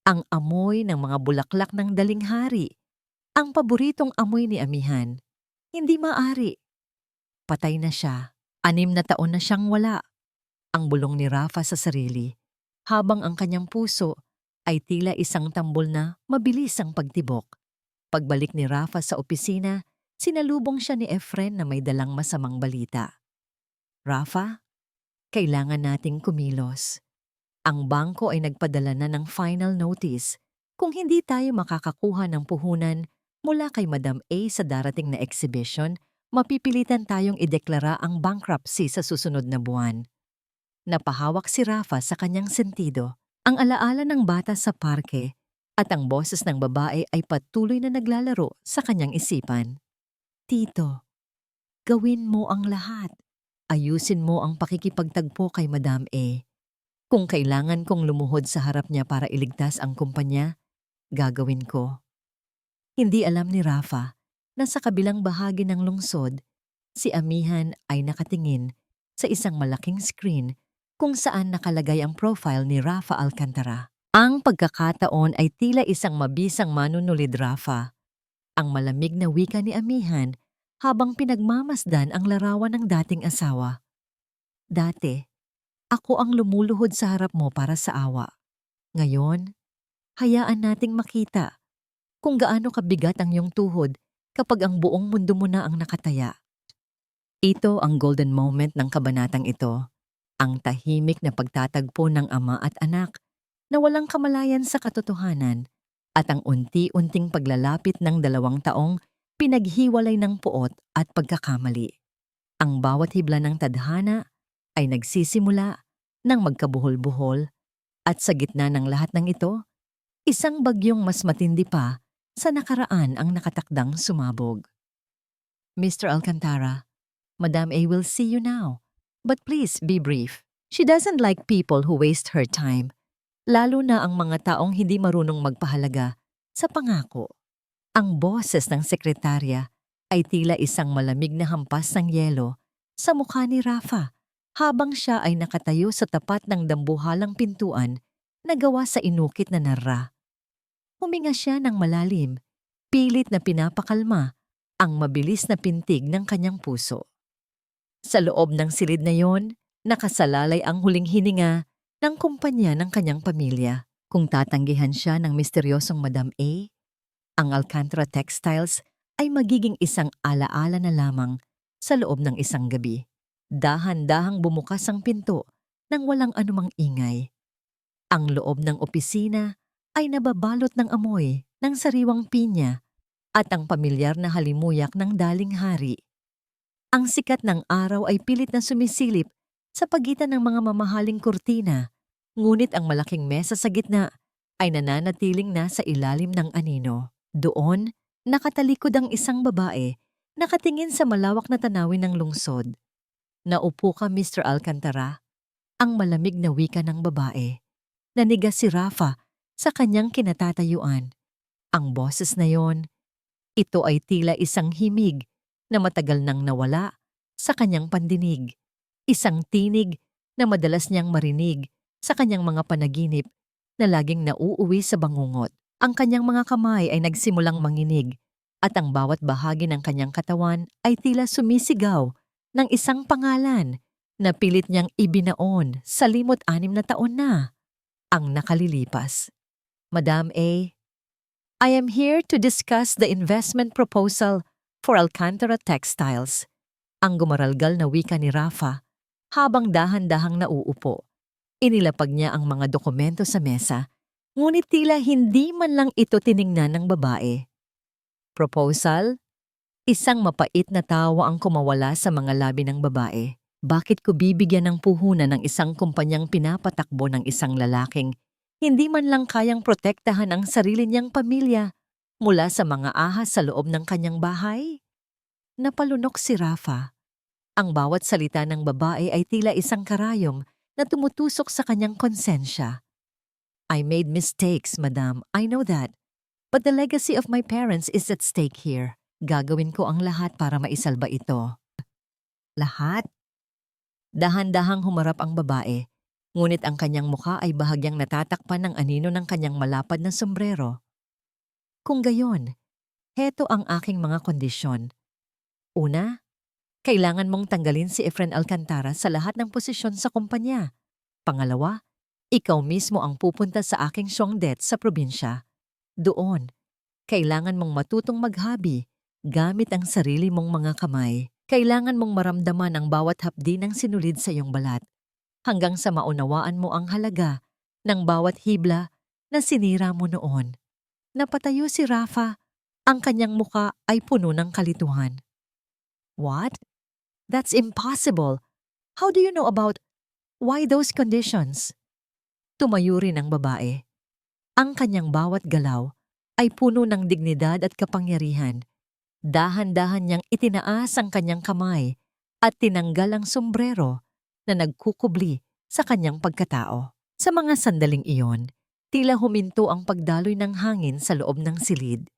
Ang amoy ng mga bulaklak ng dalinghari, ang paboritong amoy ni amihan. Hindi maari. Patay na siya. 6 na taon na siyang wala. Ang bulong ni Rafa sa sarili, habang ang kanyang puso ay tila isang tambol na mabilis ang pagtibok. Pagbalik ni Rafa sa opisina, sinalubong siya ni Efren na may dalang masamang balita. Rafa, kailangan nating kumilos. Ang bangko ay nagpadala na ng final notice kung hindi tayo makakakuha ng puhunan mula kay Madam A sa darating na exhibition, mapipilitan tayong ideklara ang bankruptcy sa susunod na buwan. Napahawak si Rafa sa kanyang sentido, ang alaala ng bata sa parke at ang boses ng babae ay patuloy na naglalaro sa kanyang isipan. Tito, gawin mo ang lahat. Ayusin mo ang pakikipagtagpo kay Madam A. Kung kailangan kong lumuhod sa harap niya para iligtas ang kumpanya, gagawin ko. Hindi alam ni Rafa na sa kabilang bahagi ng lungsod, si amihan ay nakatingin sa isang malaking screen kung saan nakalagay ang profile ni Rafa Alcantara. Ang pagkakataon ay tila isang mabisang manunulid, Rafa. Ang malamig na wika ni Amihan habang pinagmamasdan ang larawan ng dating asawa. Dati, ako ang lumuluhod sa harap mo para sa awa. Ngayon, hayaan nating makita kung gaano kabigat ang iyong tuhod kapag ang buong mundo mo na ang nakataya. Ito ang golden moment ng kabanatang ito, ang tahimik na pagtatagpo ng ama at anak na walang kamalayan sa katotohanan at ang unti-unting paglalapit ng 2 taong pinaghiwalay ng puot at pagkakamali. Ang bawat hibla ng tadhana ay nagsisimula ng magkabuhol-buhol at sa gitna ng lahat ng ito, isang bagyong mas matindi pa sa nakaraan ang nakatakdang sumabog. Mr. Alcantara, Madam A will see you now. But please be brief. She doesn't like people who waste her time, lalo na ang mga taong hindi marunong magpahalaga sa pangako. Ang boses ng sekretarya ay tila isang malamig na hampas ng yelo sa mukha ni Rafa habang siya ay nakatayo sa tapat ng dambuhalang pintuan na gawa sa inukit na narra. Huminga siya ng malalim, pilit na pinapakalma ang mabilis na pintig ng kanyang puso. Sa loob ng silid na yon, nakasalalay ang huling hininga ng kumpanya ng kanyang pamilya. Kung tatanggihan siya ng misteryosong Madam A, ang Alcantara Textiles ay magiging isang alaala na lamang sa loob ng isang gabi. Dahan-dahang bumukas ang pinto nang walang anumang ingay. Ang loob ng opisina ay nababalot ng amoy ng sariwang pinya at ang pamilyar na halimuyak ng daling hari. Ang sikat ng araw ay pilit na sumisilip sa pagitan ng mga mamahaling kurtina, ngunit ang malaking mesa sa gitna ay nananatiling nasa ilalim ng anino. Doon, nakatalikod ang isang babae, nakatingin sa malawak na tanawin ng lungsod. Naupo ka, Mr. Alcantara, ang malamig na wika ng babae. Nanigas si Rafa sa kanyang kinatatayuan. Ang boses na yon, ito ay tila isang himig na matagal nang nawala sa kanyang pandinig. Isang tinig na madalas niyang marinig sa kanyang mga panaginip na laging nauuwi sa bangungot. Ang kanyang mga kamay ay nagsimulang manginig at ang bawat bahagi ng kanyang katawan ay tila sumisigaw ng isang pangalan na pilit niyang ibinaon sa 56 na taon na ang nakalilipas. Madam A, I am here to discuss the investment proposal for Alcantara Textiles. Ang gumaralgal na wika ni Rafa habang dahan-dahang nauupo. Inilapag niya ang mga dokumento sa mesa, ngunit tila hindi man lang ito tiningnan ng babae. Proposal? Isang mapait na tawa ang kumawala sa mga labi ng babae. Bakit ko bibigyan ng puhunan ng isang kumpanyang pinapatakbo ng isang lalaking hindi man lang kayang protektahan ang sarili niyang pamilya mula sa mga ahas sa loob ng kanyang bahay? Napalunok si Rafa. Ang bawat salita ng babae ay tila isang karayom na tumutusok sa kanyang konsensya. I made mistakes, madam. I know that. But the legacy of my parents is at stake here. Gagawin ko ang lahat para maisalba ito. Lahat? Dahan-dahang humarap ang babae, ngunit ang kanyang mukha ay bahagyang natatakpan ng anino ng kanyang malapad na sombrero. Kung gayon, heto ang aking mga kondisyon. Una, kailangan mong tanggalin si Efren Alcantara sa lahat ng posisyon sa kumpanya. Pangalawa, ikaw mismo ang pupunta sa aking Songdet sa probinsya. Doon, kailangan mong matutong maghabi gamit ang sarili mong mga kamay. Kailangan mong maramdaman ang bawat hapdi ng sinulid sa iyong balat hanggang sa maunawaan mo ang halaga ng bawat hibla na sinira mo noon. Napatayo si Rafa, ang kanyang muka ay puno ng kalituhan. What? That's impossible. How do you know about why those conditions? Tumayo rin ang babae. Ang kanyang bawat galaw ay puno ng dignidad at kapangyarihan. Dahan-dahan niyang itinaas ang kanyang kamay at tinanggal ang sombrero na nagkukubli sa kanyang pagkatao. Sa mga sandaling iyon, tila huminto ang pagdaloy ng hangin sa loob ng silid.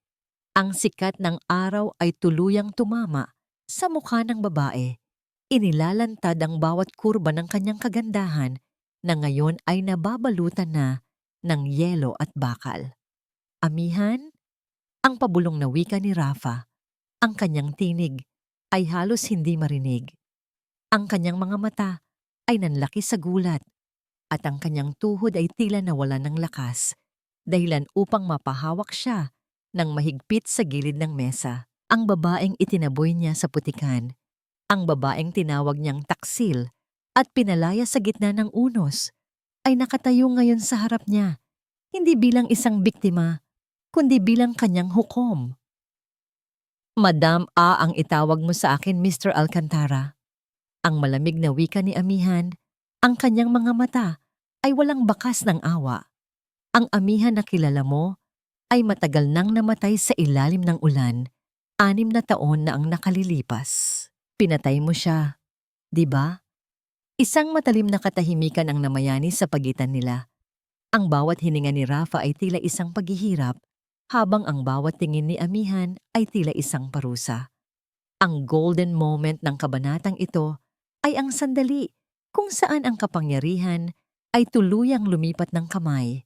Ang sikat ng araw ay tuluyang tumama sa mukha ng babae. Inilalantad ang bawat kurba ng kanyang kagandahan na ngayon ay nababalutan na ng yelo at bakal. Amihan, ang pabulong na wika ni Rafa, ang kanyang tinig ay halos hindi marinig. Ang kanyang mga mata ay nanlaki sa gulat at ang kanyang tuhod ay tila nawalan ng lakas dahilan upang mapahawak siya ng mahigpit sa gilid ng mesa. Ang babaeng itinaboy niya sa putikan, ang babaeng tinawag niyang taksil at pinalaya sa gitna ng unos, ay nakatayo ngayon sa harap niya, hindi bilang isang biktima, kundi bilang kanyang hukom. Madam A ang itawag mo sa akin, Mr. Alcantara. Ang malamig na wika ni Amihan, ang kanyang mga mata ay walang bakas ng awa. Ang Amihan na kilala mo ay matagal nang namatay sa ilalim ng ulan, 6 na taon na ang nakalilipas. Pinatay mo siya, di ba? Isang matalim na katahimikan ang namayani sa pagitan nila. Ang bawat hininga ni Rafa ay tila isang paghihirap, habang ang bawat tingin ni Amihan ay tila isang parusa. Ang golden moment ng kabanatang ito ay ang sandali kung saan ang kapangyarihan ay tuluyang lumipat ng kamay.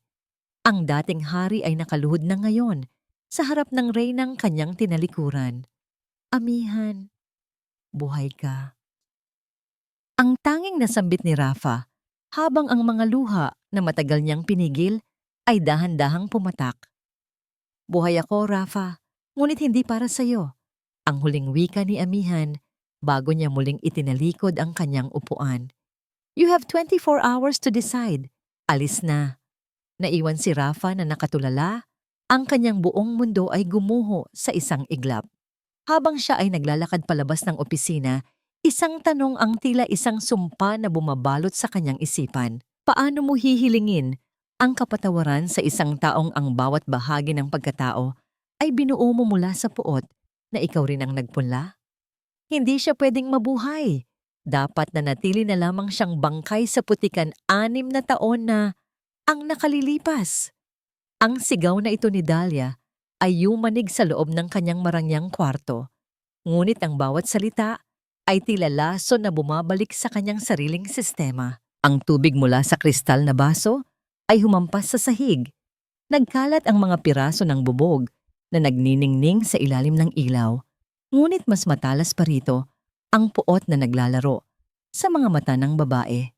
Ang dating hari ay nakaluhod na ngayon sa harap ng reynang kanyang tinalikuran. Amihan, buhay ka. Ang tanging nasambit ni Rafa, habang ang mga luha na matagal niyang pinigil ay dahan-dahang pumatak. Buhay ako, Rafa, ngunit hindi para sa'yo. Ang huling wika ni Amihan bago niya muling itinalikod ang kanyang upuan. You have 24 hours to decide. Alis na. Naiwan si Rafa na nakatulala. Ang kanyang buong mundo ay gumuho sa isang iglap. Habang siya ay naglalakad palabas ng opisina, isang tanong ang tila isang sumpa na bumabalot sa kanyang isipan. Paano mo hihilingin ang kapatawaran sa isang taong ang bawat bahagi ng pagkatao ay binuo mo mula sa puot na ikaw rin ang nagpunla? Hindi siya pwedeng mabuhay. Dapat na natili na lamang siyang bangkay sa putikan 6 na taon na ang nakalilipas. Ang sigaw na ito ni Dahlia ay yumanig sa loob ng kanyang marangyang kwarto. Ngunit ang bawat salita ay tila laso na bumabalik sa kanyang sariling sistema. Ang tubig mula sa kristal na baso ay humampas sa sahig. Nagkalat ang mga piraso ng bubog na nagniningning sa ilalim ng ilaw. Ngunit mas matalas pa rito ang puot na naglalaro sa mga mata ng babae.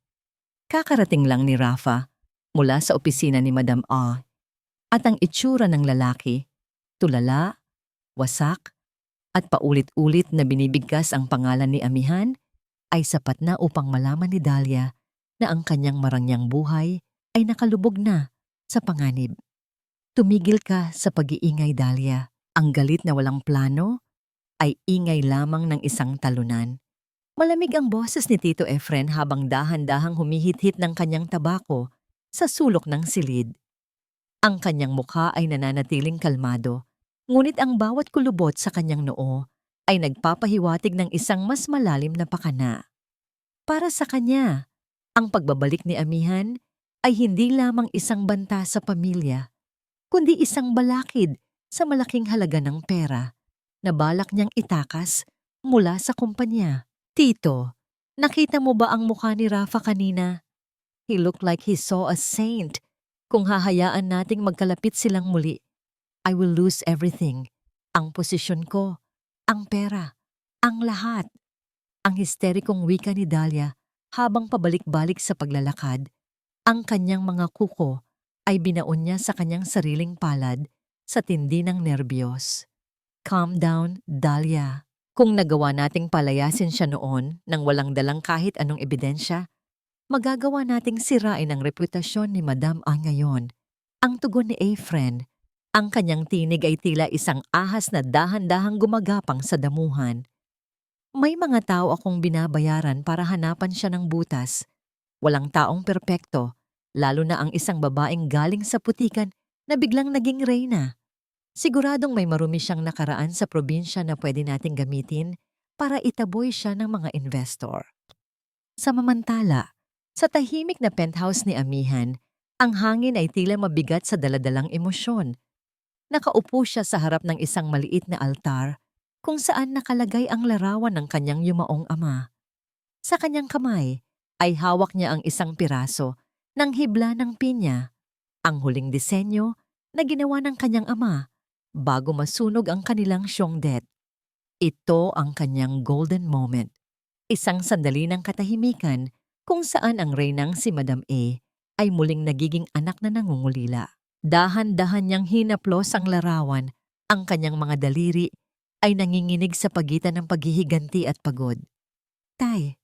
Kakarating lang ni Rafa mula sa opisina ni Madam A. At ang itsura ng lalaki, tulala, wasak, at paulit-ulit na binibigkas ang pangalan ni Amihan ay sapat na upang malaman ni Dahlia na ang kanyang marangyang buhay ay nakalubog na sa panganib. Tumigil ka sa pag-iingay, Dahlia. Ang galit na walang plano ay ingay lamang ng isang talunan. Malamig ang boses ni Tito Efren habang dahan-dahang humihit-hit ng kanyang tabako sa sulok ng silid. Ang kanyang mukha ay nananatiling kalmado, ngunit ang bawat kulubot sa kanyang noo ay nagpapahiwatig ng isang mas malalim na pakana. Para sa kanya, ang pagbabalik ni Amihan ay hindi lamang isang banta sa pamilya, kundi isang balakid sa malaking halaga ng pera na balak niyang itakas mula sa kumpanya. Tito, nakita mo ba ang mukha ni Rafa kanina? He looked like he saw a saint. Kung hahayaan nating magkalapit silang muli, I will lose everything. Ang posisyon ko, ang pera, ang lahat. Ang histerikong wika ni Dahlia habang pabalik-balik sa paglalakad, ang kanyang mga kuko ay binaon niya sa kanyang sariling palad sa tindi ng nerbiyos. Calm down, Dahlia. Kung nagawa nating palayasin siya noon nang walang dalang kahit anong ebidensya, magagawa nating sirain ang reputasyon ni Madam A ngayon. Ang tugon ni Efren, ang kanyang tinig ay tila isang ahas na dahan-dahang gumagapang sa damuhan. May mga tao akong binabayaran para hanapan siya ng butas. Walang taong perpekto, lalo na ang isang babaeng galing sa putikan na biglang naging reyna. Siguradong may marumi siyang nakaraan sa probinsya na pwede nating gamitin para itaboy siya ng mga investor. Samamantala, sa tahimik na penthouse ni Amihan, ang hangin ay tila mabigat sa daladalang emosyon. Nakaupo siya sa harap ng isang maliit na altar kung saan nakalagay ang larawan ng kanyang yumaong ama. Sa kanyang kamay ay hawak niya ang isang piraso ng hibla ng pinya. ang huling disenyo na ginawa ng kanyang ama bago masunog ang kanilang Syongdet. Ito ang kanyang golden moment. Isang sandali ng katahimikan kung saan ang reynang si Madam A ay muling nagiging anak na nangungulila. Dahan-dahan niyang hinaplos ang larawan, ang kanyang mga daliri ay nanginginig sa pagitan ng paghihiganti at pagod. Tay,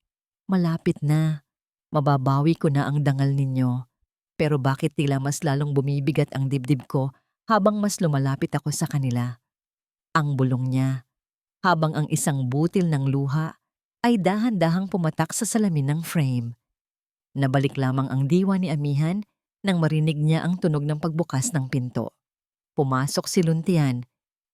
malapit na. Mababawi ko na ang dangal ninyo. Pero bakit tila mas lalong bumibigat ang dibdib ko habang mas lumalapit ako sa kanila? Ang bulong niya, habang ang isang butil ng luha ay dahan-dahang pumatak sa salamin ng frame. Nabalik lamang ang diwa ni Amihan nang marinig niya ang tunog ng pagbukas ng pinto. Pumasok si Luntian,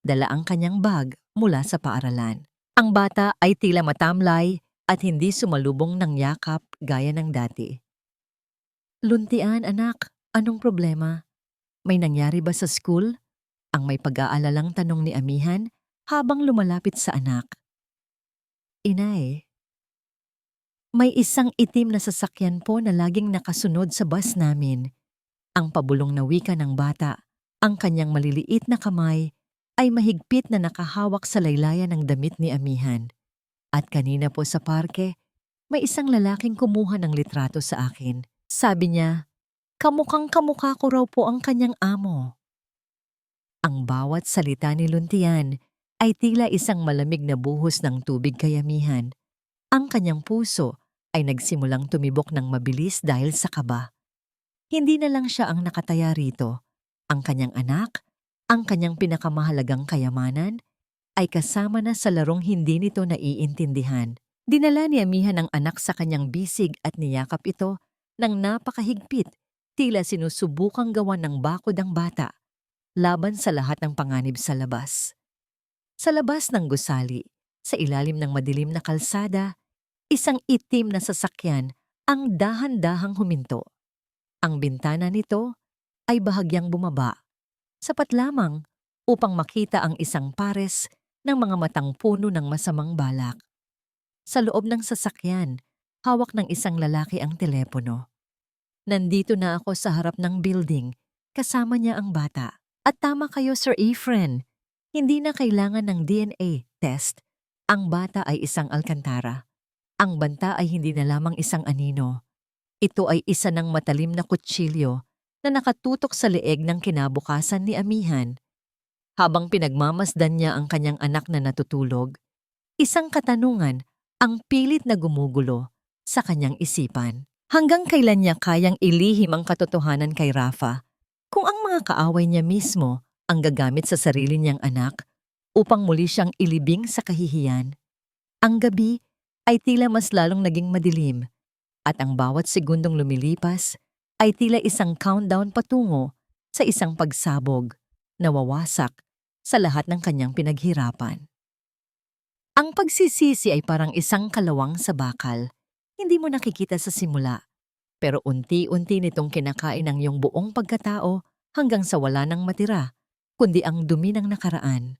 dala ang kanyang bag mula sa paaralan. Ang bata ay tila matamlay at hindi sumalubong ng yakap gaya ng dati. Luntian, anak, anong problema? May nangyari ba sa school? Ang may pag-aalalang tanong ni Amihan habang lumalapit sa anak. Inay, may isang itim na sasakyan po na laging nakasunod sa bus namin. Ang pabulong na wika ng bata, ang kanyang maliliit na kamay ay mahigpit na nakahawak sa laylayan ng damit ni Amihan. At kanina po sa parke, may isang lalaking kumuha ng litrato sa akin. Sabi niya, kamukhang kamukha ko raw po ang kanyang amo. Ang bawat salita ni Luntian ay tila isang malamig na buhos ng tubig kay Amihan. Ang kanyang puso ay nagsimulang tumibok ng mabilis dahil sa kaba. Hindi na lang siya ang nakataya rito. Ang kanyang anak, ang kanyang pinakamahalagang kayamanan, ay kasama na sa larong hindi nito naiintindihan. Dinala ni Amihan ang anak sa kanyang bisig at niyakap ito ng napakahigpit, tila sinusubukang gawan ng bakod ang bata, laban sa lahat ng panganib sa labas. Sa labas ng gusali, sa ilalim ng madilim na kalsada, isang itim na sasakyan ang dahan-dahang huminto. Ang bintana nito ay bahagyang bumaba, sapat lamang upang makita ang isang pares ng mga matang puno ng masamang balak. Sa loob ng sasakyan, hawak ng isang lalaki ang telepono. Nandito na ako sa harap ng building, kasama niya ang bata. At tama kayo, Sir Efren. Hindi na kailangan ng DNA test. Ang bata ay isang alkantara. Ang banta ay hindi na lamang isang anino. Ito ay isa ng matalim na kutsilyo na nakatutok sa leeg ng kinabukasan ni Amihan. Habang pinagmamasdan niya ang kanyang anak na natutulog, isang katanungan ang pilit na gumugulo sa kanyang isipan. Hanggang kailan niya kayang ilihim ang katotohanan kay Rafa kung ang mga kaaway niya mismo ang gagamit sa sarili niyang anak upang muli siyang ilibing sa kahihiyan? Ang gabi ay tila mas lalong naging madilim at ang bawat segundong lumilipas ay tila isang countdown patungo sa isang pagsabog na wawasak sa lahat ng kanyang pinaghirapan. Ang pagsisisi ay parang isang kalawang sa bakal. Hindi mo nakikita sa simula, pero unti-unti nitong kinakain ang iyong buong pagkatao hanggang sa wala nang matira, kundi ang dumi ng nakaraan.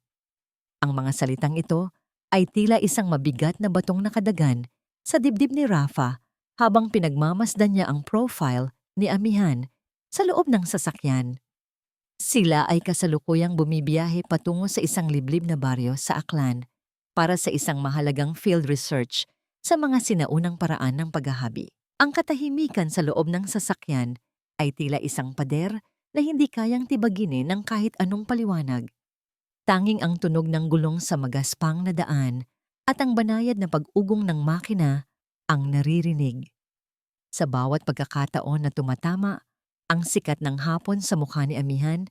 Ang mga salitang ito ay tila isang mabigat na batong nakadagan sa dibdib ni Rafa habang pinagmamasdan niya ang profile ni Amihan sa loob ng sasakyan. Sila ay kasalukuyang bumibiyahe patungo sa isang liblib na baryo sa Aklan para sa isang mahalagang field research sa mga sinaunang paraan ng paghahabi. Ang katahimikan sa loob ng sasakyan ay tila isang pader na hindi kayang tibaginin ng kahit anong paliwanag. Tanging ang tunog ng gulong sa magaspang na daan at ang banayad na pag-ugong ng makina ang naririnig. Sa bawat pagkakataon na tumatama ang sikat ng hapon sa mukha ni Amihan,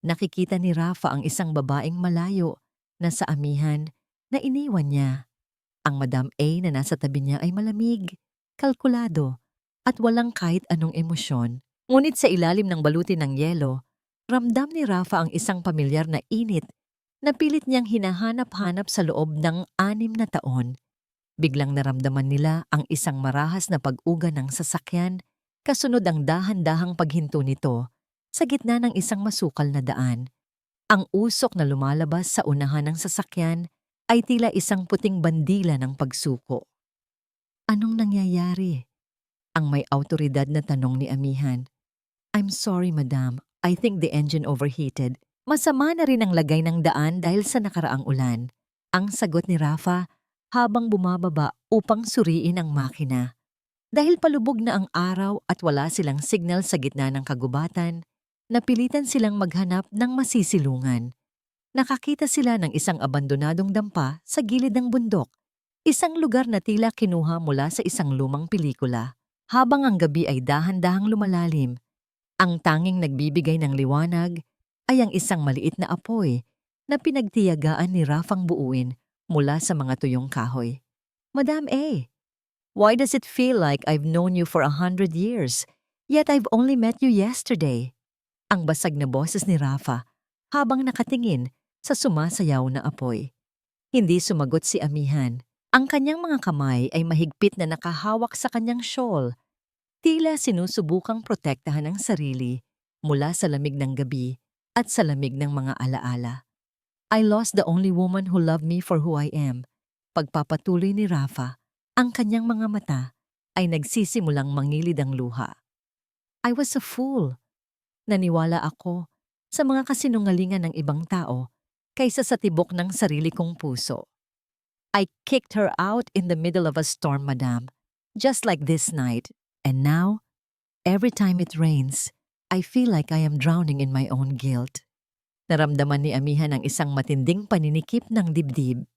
nakikita ni Rafa ang isang babaeng malayo na sa Amihan na iniwan niya. Ang Madam A na nasa tabi niya ay malamig, kalkulado, at walang kahit anong emosyon. Ngunit sa ilalim ng baluti ng yelo, ramdam ni Rafa ang isang pamilyar na init na pilit niyang hinahanap-hanap sa loob ng 6 na taon. Biglang naramdaman nila ang isang marahas na pag-uga ng sasakyan, kasunod ang dahan-dahang paghinto nito sa gitna ng isang masukal na daan. Ang usok na lumalabas sa unahan ng sasakyan ay tila isang puting bandila ng pagsuko. Anong nangyayari? Ang may awtoridad na tanong ni Amihan. I'm sorry, madam. I think the engine overheated. Masama na rin ang lagay ng daan dahil sa nakaraang ulan. Ang sagot ni Rafa habang bumababa upang suriin ang makina. Dahil palubog na ang araw at wala silang signal sa gitna ng kagubatan, napilitan silang maghanap ng masisilungan. Nakakita sila ng isang abandonadong dampa sa gilid ng bundok, isang lugar na tila kinuha mula sa isang lumang pelikula. Habang ang gabi ay dahan-dahang lumalalim, ang tanging nagbibigay ng liwanag ay ang isang maliit na apoy na pinagtiyagaan ni Rafang buuin mula sa mga tuyong kahoy. Madam A, why does it feel like I've known you for 100 years, yet I've only met you yesterday? Ang basag na boses ni Rafa habang nakatingin sa sumasayaw na apoy. Hindi sumagot si Amihan. Ang kanyang mga kamay ay mahigpit na nakahawak sa kanyang shawl. Tila sinusubukang protektahan ang sarili mula sa lamig ng gabi at sa lamig ng mga alaala. I lost the only woman who loved me for who I am. Pagpapatuloy ni Rafa, ang kanyang mga mata ay nagsisimulang mangilid ang luha. I was a fool. Naniwala ako sa mga kasinungalingan ng ibang tao kaysa sa tibok ng sarili kong puso. I kicked her out in the middle of a storm, madam, just like this night. And now, every time it rains, I feel like I am drowning in my own guilt. Naramdaman ni Amihan ang isang matinding paninikip ng dibdib.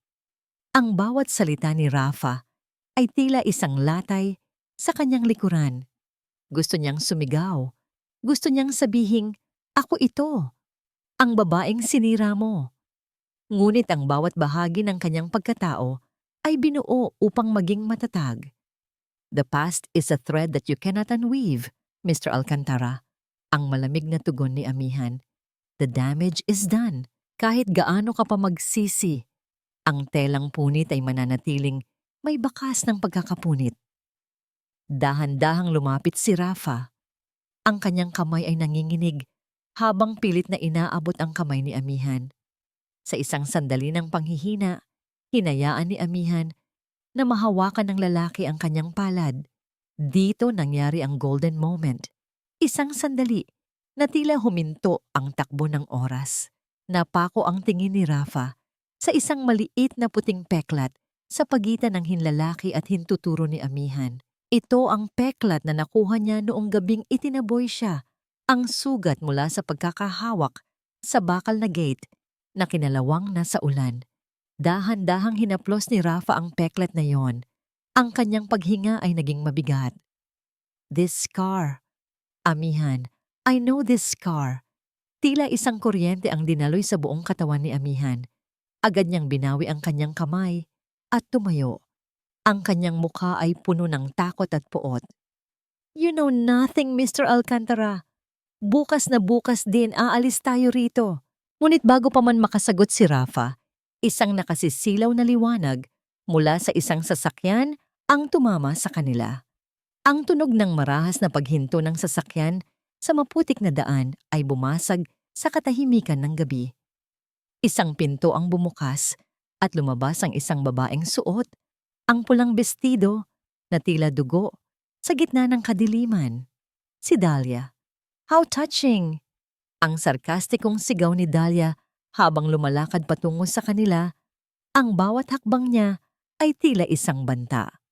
Ang bawat salita ni Rafa ay tila isang latay sa kanyang likuran. Gusto niyang sumigaw. Gusto niyang sabihing, ako ito, ang babaeng sinira mo. Ngunit ang bawat bahagi ng kanyang pagkatao ay binuo upang maging matatag. The past is a thread that you cannot unweave, Mr. Alcantara. Ang malamig na tugon ni Amihan. The damage is done. Kahit gaano ka pa magsisi, ang telang punit ay mananatiling may bakas ng pagkakapunit. Dahan-dahang lumapit si Rafa. Ang kanyang kamay ay nanginginig habang pilit na inaabot ang kamay ni Amihan. Sa isang sandali ng panghihina, hinayaan ni Amihan na mahawakan ng lalaki ang kanyang palad. Dito nangyari ang golden moment. Isang sandali na tila huminto ang takbo ng oras. Napako ang tingin ni Rafa sa isang maliit na puting peklat sa pagitan ng hinlalaki at hintuturo ni Amihan. Ito ang peklat na nakuha niya noong gabing itinaboy siya, ang sugat mula sa pagkakahawak sa bakal na gate na kinalawang nasa ulan. Dahan-dahang hinaplos ni Rafa ang peklat na yon. Ang kanyang paghinga ay naging mabigat. This scar. Amihan, I know this scar. Tila isang kuryente ang dinaloy sa buong katawan ni Amihan. Agad niyang binawi ang kanyang kamay at tumayo. Ang kanyang mukha ay puno ng takot at puot. You know nothing, Mr. Alcantara. Bukas na bukas din aalis tayo rito. Ngunit bago pa man makasagot si Rafa, isang nakasisilaw na liwanag mula sa isang sasakyan ang tumama sa kanila. Ang tunog ng marahas na paghinto ng sasakyan sa maputik na daan ay bumasag sa katahimikan ng gabi. Isang pinto ang bumukas at lumabas ang isang babaeng suot, ang pulang bestido na tila dugo sa gitna ng kadiliman. Si Dahlia. How touching! Ang sarkastikong sigaw ni Dahlia habang lumalakad patungo sa kanila, ang bawat hakbang niya ay tila isang banta.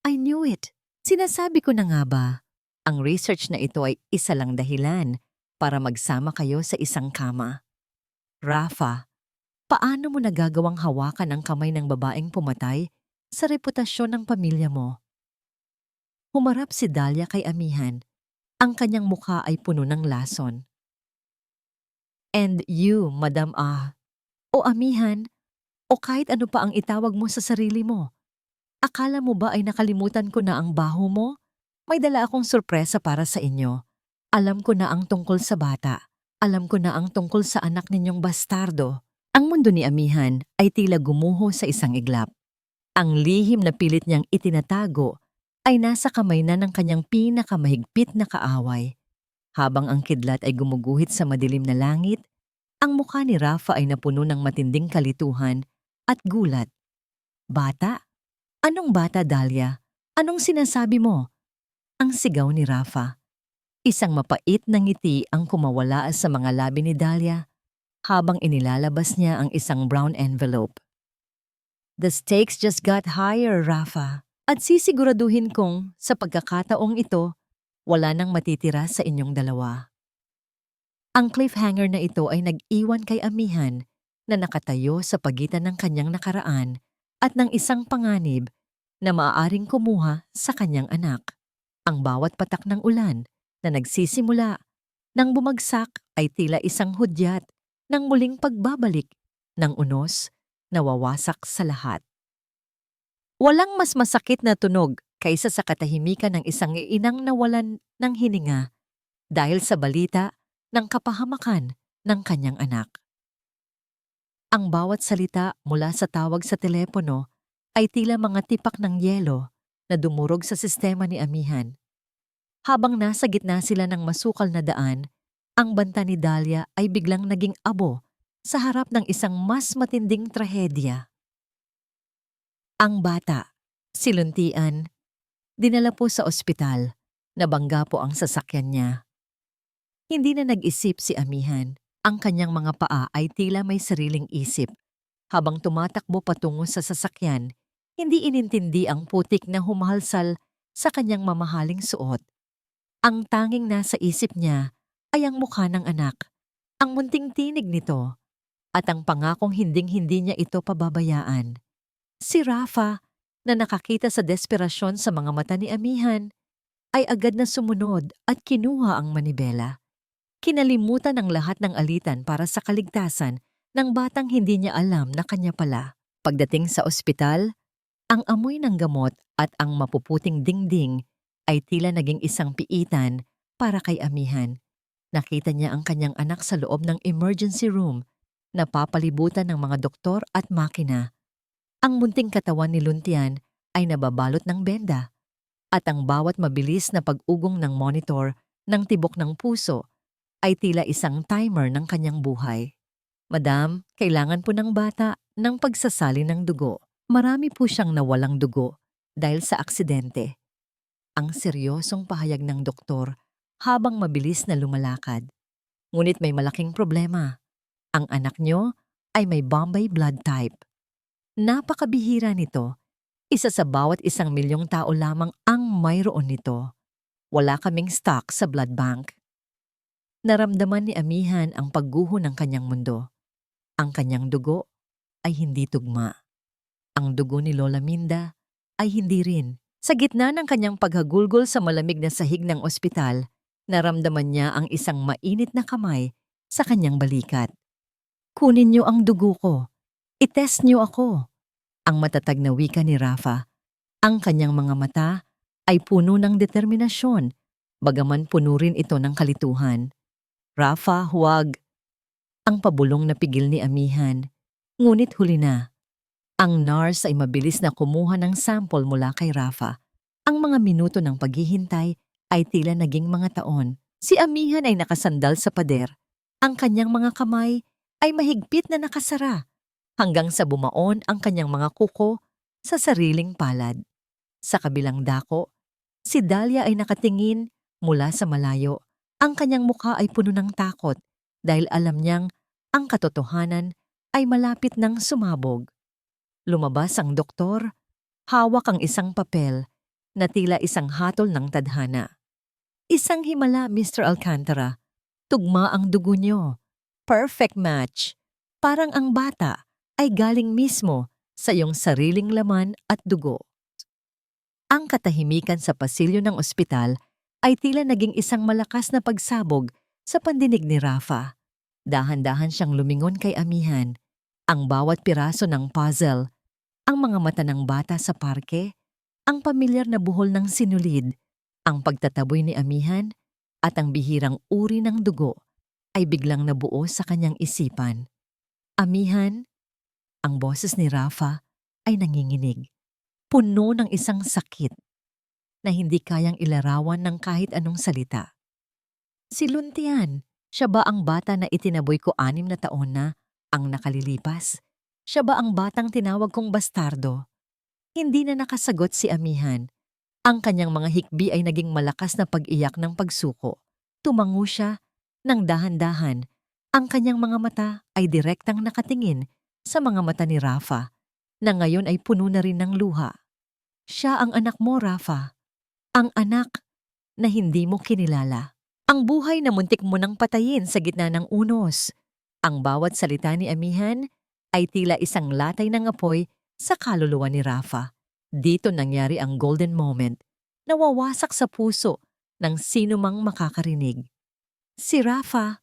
I knew it. Sinasabi ko na nga ba, ang research na ito ay isa lang dahilan para magsama kayo sa isang kama. Rafa, paano mo nagagawang hawakan ang kamay ng babaeng pumatay sa reputasyon ng pamilya mo? Humarap si Dahlia kay Amihan. Ang kanyang mukha ay puno ng lason. And you, Madam o Amihan, o kahit ano pa ang itawag mo sa sarili mo. Akala mo ba ay nakalimutan ko na ang baho mo? May dala akong sorpresa para sa inyo. Alam ko na ang tungkol sa bata. Alam ko na ang tungkol sa anak ninyong bastardo. Ang mundo ni Amihan ay tila gumuho sa isang iglap. Ang lihim na pilit niyang itinatago ay nasa kamay na ng kanyang pinakamahigpit na kaaway. Habang ang kidlat ay gumuguhit sa madilim na langit, ang mukha ni Rafa ay napuno ng matinding kalituhan at gulat. Bata? Anong bata, Dahlia? Anong sinasabi mo? Ang sigaw ni Rafa. Isang mapait na ngiti ang kumawala sa mga labi ni Dahlia habang inilalabas niya ang isang brown envelope. The stakes just got higher, Rafa. At sisiguraduhin kong sa pagkakataong ito, wala nang matitira sa inyong dalawa. Ang cliffhanger na ito ay nag-iwan kay Amihan na nakatayo sa pagitan ng kanyang nakaraan at ng isang panganib na maaaring kumuha sa kanyang anak. Ang bawat patak ng ulan na nagsisimula nang bumagsak ay tila isang hudyat ng muling pagbabalik ng unos na wawasak sa lahat. Walang mas masakit na tunog kaysa sa katahimikan ng isang inang nawalan ng hininga dahil sa balita ng kapahamakan ng kanyang anak. Ang bawat salita mula sa tawag sa telepono ay tila mga tipak ng yelo na dumurog sa sistema ni Amihan. Habang nasa gitna sila ng masukal na daan, ang banta ni Dahlia ay biglang naging abo sa harap ng isang mas matinding trahedya. Ang bata, si Luntian, dinala po sa ospital, nabangga po ang sasakyan niya. Hindi na nag-isip si Amihan, ang kanyang mga paa ay tila may sariling isip. Habang tumatakbo patungo sa sasakyan, hindi inintindi ang putik na humahalsal sa kanyang mamahaling suot. Ang tanging nasa isip niya ay ang mukha ng anak, ang munting tinig nito, at ang pangakong hinding-hindi niya ito pababayaan. Si Rafa, na nakakita sa desperasyon sa mga mata ni Amihan, ay agad na sumunod at kinuha ang manibela. Kinalimutan ang lahat ng alitan para sa kaligtasan ng batang hindi niya alam na kanya pala. Pagdating sa ospital, ang amoy ng gamot at ang mapuputing dingding ay tila naging isang piitan para kay Amihan. Nakita niya ang kanyang anak sa loob ng emergency room, napapalibutan ng mga doktor at makina. Ang munting katawan ni Luntian ay nababalot ng benda at ang bawat mabilis na pag-ugong ng monitor ng tibok ng puso ay tila isang timer ng kanyang buhay. Madam, kailangan po ng bata ng pagsasali ng dugo. Marami po siyang nawalang dugo dahil sa aksidente. Ang seryosong pahayag ng doktor habang mabilis na lumalakad. Ngunit may malaking problema. Ang anak niyo ay may Bombay blood type. Napakabihira nito. Isa sa bawat 1,000,000 tao lamang ang mayroon nito. Wala kaming stock sa blood bank. Naramdaman ni Amihan ang pagguho ng kanyang mundo. Ang kanyang dugo ay hindi tugma. Ang dugo ni Lola Minda ay hindi rin. Sa gitna ng kanyang paghagulgol sa malamig na sahig ng ospital, naramdaman niya ang isang mainit na kamay sa kanyang balikat. Kunin niyo ang dugo ko. Itest niyo ako. Ang matatag na wika ni Rafa. Ang kanyang mga mata ay puno ng determinasyon, bagaman puno rin ito ng kalituhan. Rafa, huwag. Ang pabulong na pigil ni Amihan. Ngunit huli na. Ang nurse ay mabilis na kumuha ng sample mula kay Rafa. Ang mga minuto ng paghihintay ay tila naging mga taon. Si Amihan ay nakasandal sa pader. Ang kanyang mga kamay ay mahigpit na nakasara hanggang sa bumaon ang kanyang mga kuko sa sariling palad. Sa kabilang dako, si Dahlia ay nakatingin mula sa malayo. Ang kanyang mukha ay puno ng takot dahil alam niyang ang katotohanan ay malapit nang sumabog. Lumabas ang doktor, hawak ang isang papel na tila isang hatol ng tadhana. Isang himala, Mr. Alcantara. Tugma ang dugo niyo. Perfect match. Parang ang bata ay galing mismo sa iyong sariling laman at dugo. Ang katahimikan sa pasilyo ng ospital ay tila naging isang malakas na pagsabog sa pandinig ni Rafa. Dahan-dahan siyang lumingon kay Amihan. Ang bawat piraso ng puzzle, ang mga mata ng bata sa parke, ang pamilyar na buhol ng sinulid, ang pagtataboy ni Amihan, at ang bihirang uri ng dugo ay biglang nabuo sa kanyang isipan. Amihan, ang boses ni Rafa ay nanginginig, puno ng isang sakit na hindi kayang ilarawan ng kahit anong salita. Si Luntian, siya ba ang bata na itinaboy ko 6 na taon na ang nakalilipas? Siya ba ang batang tinawag kong bastardo? Hindi na nakasagot si Amihan. Ang kanyang mga hikbi ay naging malakas na pag-iyak ng pagsuko. tumango siya ng dahan-dahan. Ang kanyang mga mata ay direktang nakatingin sa mga mata ni Rafa, na ngayon ay puno na rin ng luha. Siya ang anak mo, Rafa. Ang anak na hindi mo kinilala. Ang buhay na muntik mo nang patayin sa gitna ng unos. Ang bawat salita ni Amihan ay tila isang latay ng apoy sa kaluluwa ni Rafa. Dito nangyari ang golden moment na wawasak sa puso ng sino mang makakarinig. Si Rafa,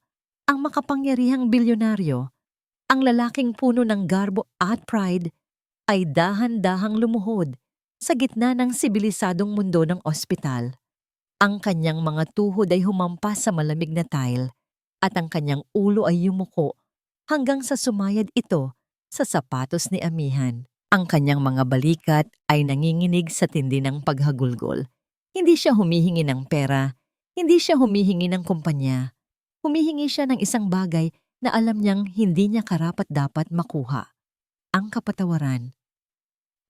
ang makapangyarihang bilyonaryo, ang lalaking puno ng garbo at pride, ay dahan-dahang lumuhod sa gitna ng sibilisadong mundo ng ospital. Ang kanyang mga tuhod ay humampas sa malamig na tile at ang kanyang ulo ay yumuko hanggang sa sumayad ito sa sapatos ni Amihan. Ang kanyang mga balikat ay nanginginig sa tindi ng paghagulgol. Hindi siya humihingi ng pera, hindi siya humihingi ng kumpanya. Humihingi siya ng isang bagay na alam niyang hindi niya karapat-dapat makuha. Ang kapatawaran.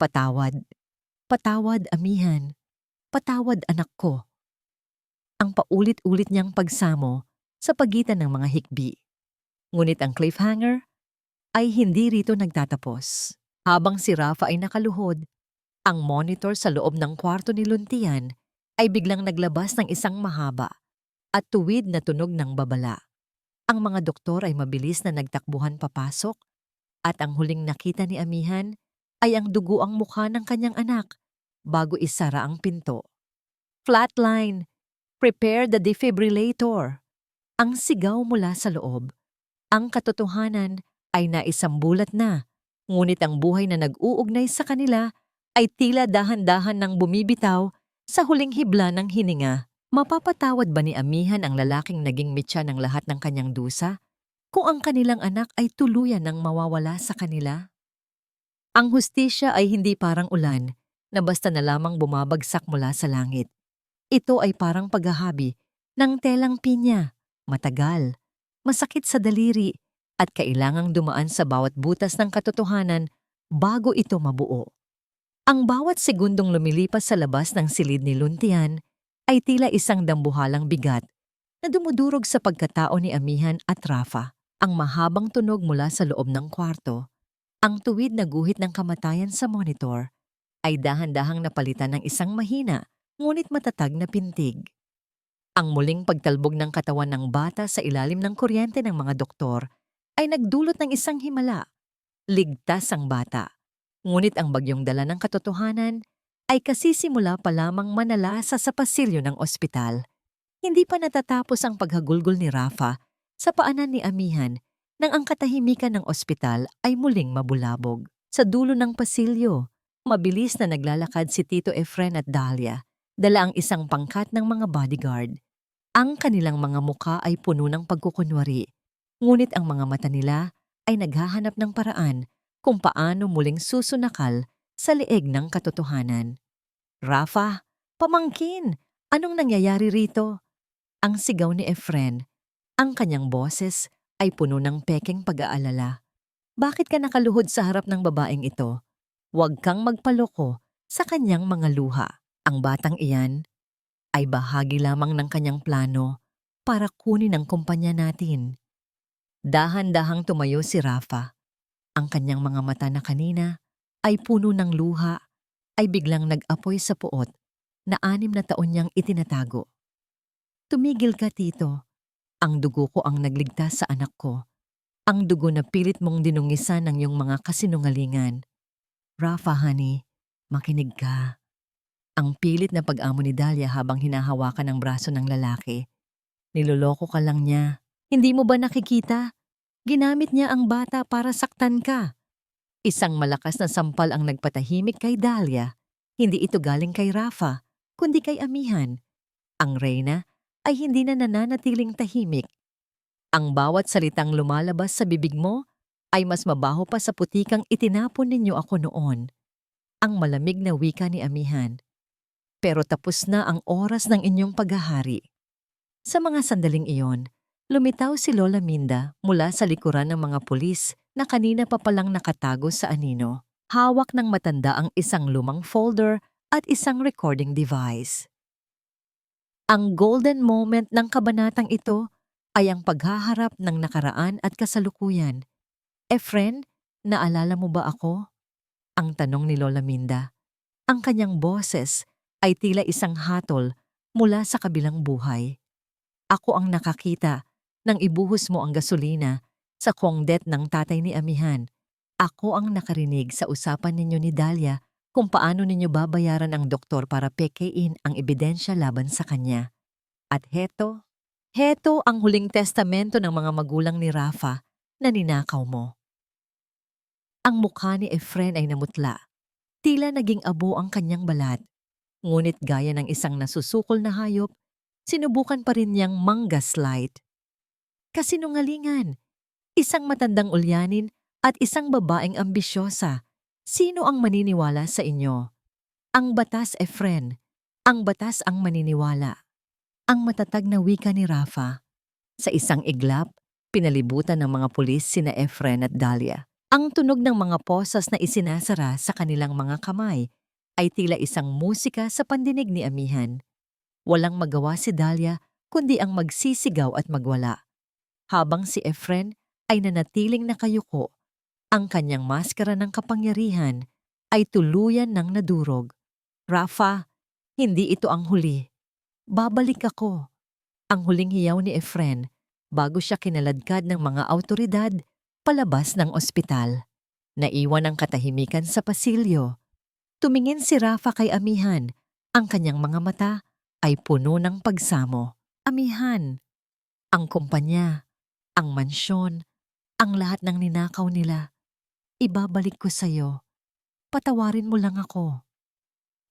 Patawad. Patawad, Amihan. Patawad, anak ko. Ang paulit-ulit niyang pagsamo sa pagitan ng mga hikbi. Ngunit ang cliffhanger ay hindi rito nagtatapos. Habang si Rafa ay nakaluhod, ang monitor sa loob ng kwarto ni Luntian ay biglang naglabas ng isang mahaba at tuwid na tunog ng babala. Ang mga doktor ay mabilis na nagtakbuhan papasok at ang huling nakita ni Amihan ay ang duguang mukha ng kanyang anak bago isara ang pinto. Flatline! Prepare the defibrillator! Ang sigaw mula sa loob. Ang katotohanan ay naisambulat na, ngunit ang buhay na nag-uugnay sa kanila ay tila dahan-dahan nang bumibitaw sa huling hibla ng hininga. Mapapatawad ba ni Amihan ang lalaking naging mitya ng lahat ng kanyang dusa kung ang kanilang anak ay tuluyan ng mawawala sa kanila? Ang hustisya ay hindi parang ulan na basta na lamang bumabagsak mula sa langit. Ito ay parang paghahabi ng telang pinya, matagal, masakit sa daliri at kailangang dumaan sa bawat butas ng katotohanan bago ito mabuo. Ang bawat segundong lumilipas sa labas ng silid ni Luntian ay tila isang dambuhalang bigat na dumudurog sa pagkatao ni Amihan at Rafa. Ang mahabang tunog mula sa loob ng kwarto, ang tuwid na guhit ng kamatayan sa monitor, ay dahan-dahang napalitan ng isang mahina ngunit matatag na pintig. Ang muling pagtalbog ng katawan ng bata sa ilalim ng kuryente ng mga doktor ay nagdulot ng isang himala. Ligtas ang bata. Ngunit ang bagyong dala ng katotohanan ay kasisimula pa lamang manalasa sa pasilyo ng ospital. Hindi pa natatapos ang paghagulgol ni Rafa sa paanan ni Amihan nang ang katahimikan ng ospital ay muling mabulabog. Sa dulo ng pasilyo, mabilis na naglalakad si Tito Efren at Dahlia, dala ang isang pangkat ng mga bodyguard. Ang kanilang mga muka ay puno ng pagkukunwari, ngunit ang mga mata nila ay naghahanap ng paraan kung paano muling susunakal sa leeg ng katotohanan. Rafa, pamangkin, anong nangyayari rito? Ang sigaw ni Efren. Ang kanyang boses ay puno ng pekeng pag-aalala. Bakit ka nakaluhod sa harap ng babaeng ito? Huwag kang magpaloko sa kanyang mga luha. Ang batang iyan ay bahagi lamang ng kanyang plano para kunin ang kumpanya natin. Dahan-dahang tumayo si Rafa. Ang kanyang mga mata na kanina ay puno ng luha ay biglang nag-apoy sa puot na 6 na taon niyang itinatago. Tumigil ka, Tito. Ang dugo ko ang nagligtas sa anak ko. Ang dugo na pilit mong dinungisan ng iyong mga kasinungalingan. Rafa, honey, makinig ka. Ang pilit na pag-amo ni Dahlia habang hinahawakan ang braso ng lalaki. Niloloko ka lang niya. Hindi mo ba nakikita? Ginamit niya ang bata para saktan ka. Isang malakas na sampal ang nagpatahimik kay Dahlia. Hindi ito galing kay Rafa, kundi kay Amihan. Ang reyna ay hindi na nananatiling tahimik. Ang bawat salitang lumalabas sa bibig mo ay mas mabaho pa sa putikang itinapon ninyo ako noon. Ang malamig na wika ni Amihan. Pero tapos na ang oras ng inyong paghahari. Sa mga sandaling iyon, lumitaw si Lola Minda mula sa likuran ng mga pulis na kanina pa palang nakatago sa anino. Hawak ng matanda ang isang lumang folder at isang recording device. Ang golden moment ng kabanatang ito ay ang paghaharap ng nakaraan at kasalukuyan. Efren, naalala mo ba ako? Ang tanong ni Lola Minda. Ang kanyang boses ay tila isang hatol mula sa kabilang buhay. Ako ang nakakita nang ibuhos mo ang gasolina sa kongdet ng tatay ni Amihan. Ako ang nakarinig sa usapan ninyo ni Dahlia kung paano ninyo babayaran ang doktor para pekein ang ebidensya laban sa kanya. At heto ang huling testamento ng mga magulang ni Rafa na ninakaw mo. Ang mukha ni Efren ay namutla. Tila naging abo ang kanyang balat. Ngunit gaya ng isang nasusukol na hayop, sinubukan pa rin niyang manggaslight. Kasinungalingan, isang matandang ulyanin at isang babaeng ambisyosa. Sino ang maniniwala sa inyo? Ang batas, Efren. Ang batas ang maniniwala. Ang matatag na wika ni Rafa. Sa isang iglap, pinalibutan ng mga pulis sina Efren at Dahlia. Ang tunog ng mga posas na isinasara sa kanilang mga kamay ay tila isang musika sa pandinig ni Amihan. Walang magawa si Dahlia kundi ang magsisigaw at magwala. Habang si Efren ay nanatiling nakayuko, ang kanyang maskara ng kapangyarihan ay tuluyan ng nadurog. Rafa, hindi ito ang huli. Babalik ako. Ang huling hiyaw ni Efren bago siya kinaladkad ng mga awtoridad palabas ng ospital. Naiwan ang katahimikan sa pasilyo. Tumingin si Rafa kay Amihan. Ang kanyang mga mata ay puno ng pagsamo. Amihan, ang kumpanya, ang mansyon, ang lahat ng ninakaw nila. Ibabalik ko sa'yo. Patawarin mo lang ako.